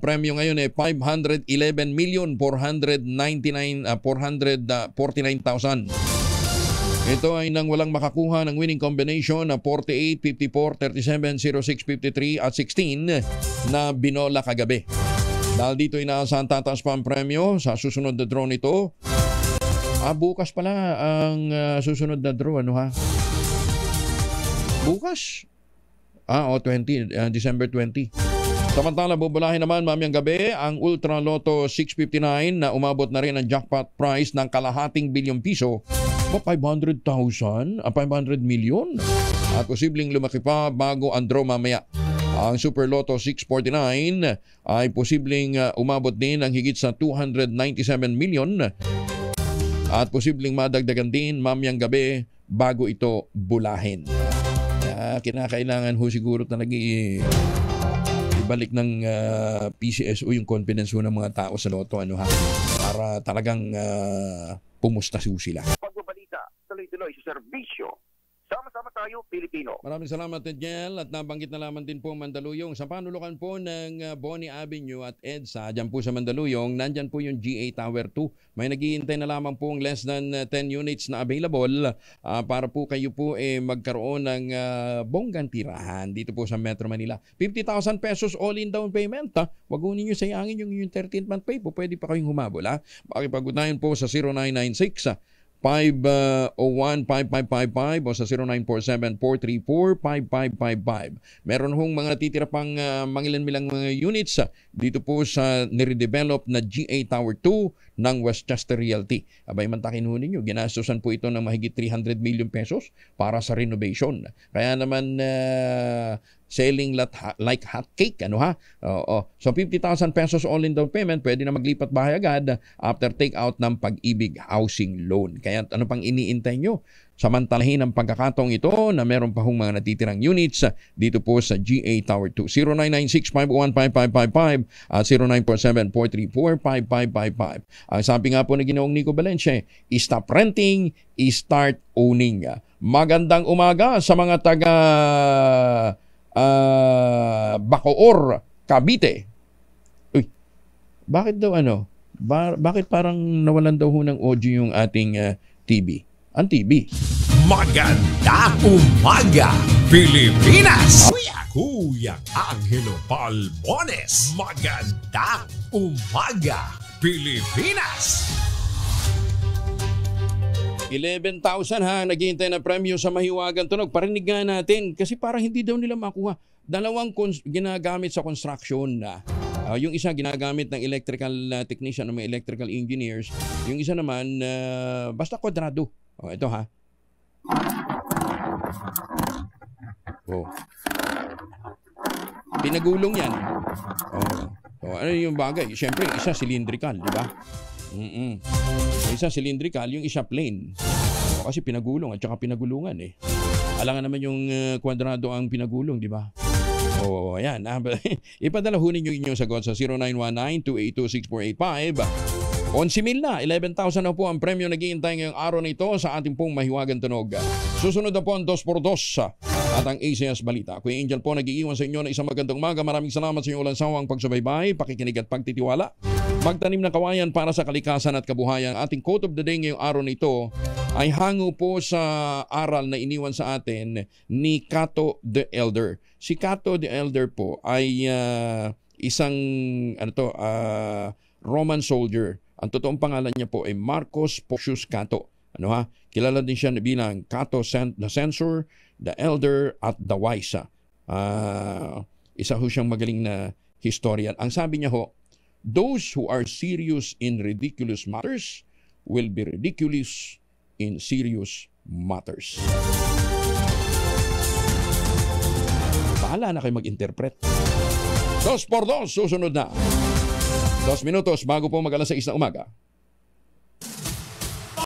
S2: premyo ngayon ay 511,449,000. Ito ay nang walang makakuha ng winning combination na 48, 54, 37, 06, 53 at 16 na binola kagabi. Dahil dito inaasahan tataas pa ang premyo sa susunod na draw nito. Bukas pala ang susunod na draw, Bukas? 20, December 20. Samantala, bubulahin naman mamayang gabi ang Ultra Lotto 659 na umabot na rin ang jackpot prize ng kalahating bilyong piso. 500 million. At posibleng lumaki pa bago ang draw mamaya. Ang Super Lotto 649 ay posibleng umabot din ng higit sa 297 million. At posibleng madagdagan din mamayang gabi bago ito bulahin. Kinakailangan ho siguro talaga ibalik ng PCSO yung confidence ng mga tao sa Lotto para talagang pumusta sila.
S3: Pagbabalita, tuloy-tuloy sa serbisyo. Sama-sama tayo, Pilipino.
S2: Maraming salamat, Edgel. At nabanggit na lamang din po Mandaluyong. Sa panulukan po ng Bonnie Avenue at EDSA, dyan po sa Mandaluyong, nandyan po yung GA Tower 2. May naghihintay na lamang po less than 10 units na available para po kayo po magkaroon ng bonggang tirahan dito po sa Metro Manila. 50,000 pesos all-in down payment. Wag ho ninyo sayangin yung 13th month pay po. Pwede pa kayong humabol. Pakipag-ugnayan po sa 0996 501-5555 o sa 0947-434-5555. Meron hong mga natitira pang mangilan-milang mga units dito po sa niredevelop na GA Tower 2 ng Westchester Realty. Abay, mantakin ho ninyo, ginastosan po ito ng mahigit 300 million pesos para sa renovation. Kaya naman selling like hot cake, So 50,000 pesos all-in down payment, pwede na maglipat bahay agad after take-out ng Pag-ibig Housing Loan. Kaya ano pang iniintay nyo? Samantalahin ang pagkakataong ito na meron pa hong mga natitirang units dito po sa GA Tower 2. 0996-501-5555 at 0947-434-5555. Ang sabi nga po na Ginoong Nico Valencia, stop renting, start owning. Magandang umaga sa mga taga Bacoor, Cavite. Uy, bakit daw bakit parang nawalan daw ho ng audio yung ating TV? Ang TV.
S1: Magandang umaga, Pilipinas! Kuya Angelo Palmones. Magandang umaga, Pilipinas!
S2: 11,000 naghihintay na premyo sa Mahiwagang Tunog. Parinig nga natin kasi parang hindi daw nila makuha. Dalawang ginagamit sa construction na. Yung isa ginagamit ng electrical technician o may electrical engineers. Yung isa naman basta kwadrado. Ito Pinagulong yan. So, ano yung bagay? Siyempre, isa cylindrical, di ba? Isa cylindrical, yung isa plain. Kasi pinagulong at saka pinagulungan eh. Alangan naman yung kwadrado ang pinagulong, di ba? Ayan. Ipadala hunin nyo inyong sagot sa 0919-282-6485. 11,000 na, 11,000 na po ang premyo naghihintay ngayong araw na ito sa ating pong mahiwagang tunog. Susunod na po ang 2x2 at ang ACS Balita. Kuya Angel po nag-iiwan sa inyo na isang magandang umaga. Maraming salamat sa inyong walang sawang pagsubaybay, pakikinig at pagtitiwala. Magtanim ng kawayan para sa kalikasan at kabuhayan. Ating quote of the day ngayong araw na ito ay hango po sa aral na iniwan sa atin ni Cato the Elder. Si Cato the Elder po ay isang Roman soldier. Ang totoong pangalan niya po ay Marcus Porcius Cato. Kilala din siya bilang Cato the Censor, the Elder at the Wise. Isa ho siyang magaling na historian. Ang sabi niya ho, those who are serious in ridiculous matters will be ridiculous in serious matters. Bahala na kayo mag-interpret. 2x2, susunod na. 2 minutos bago po mag-alas 6 na umaga.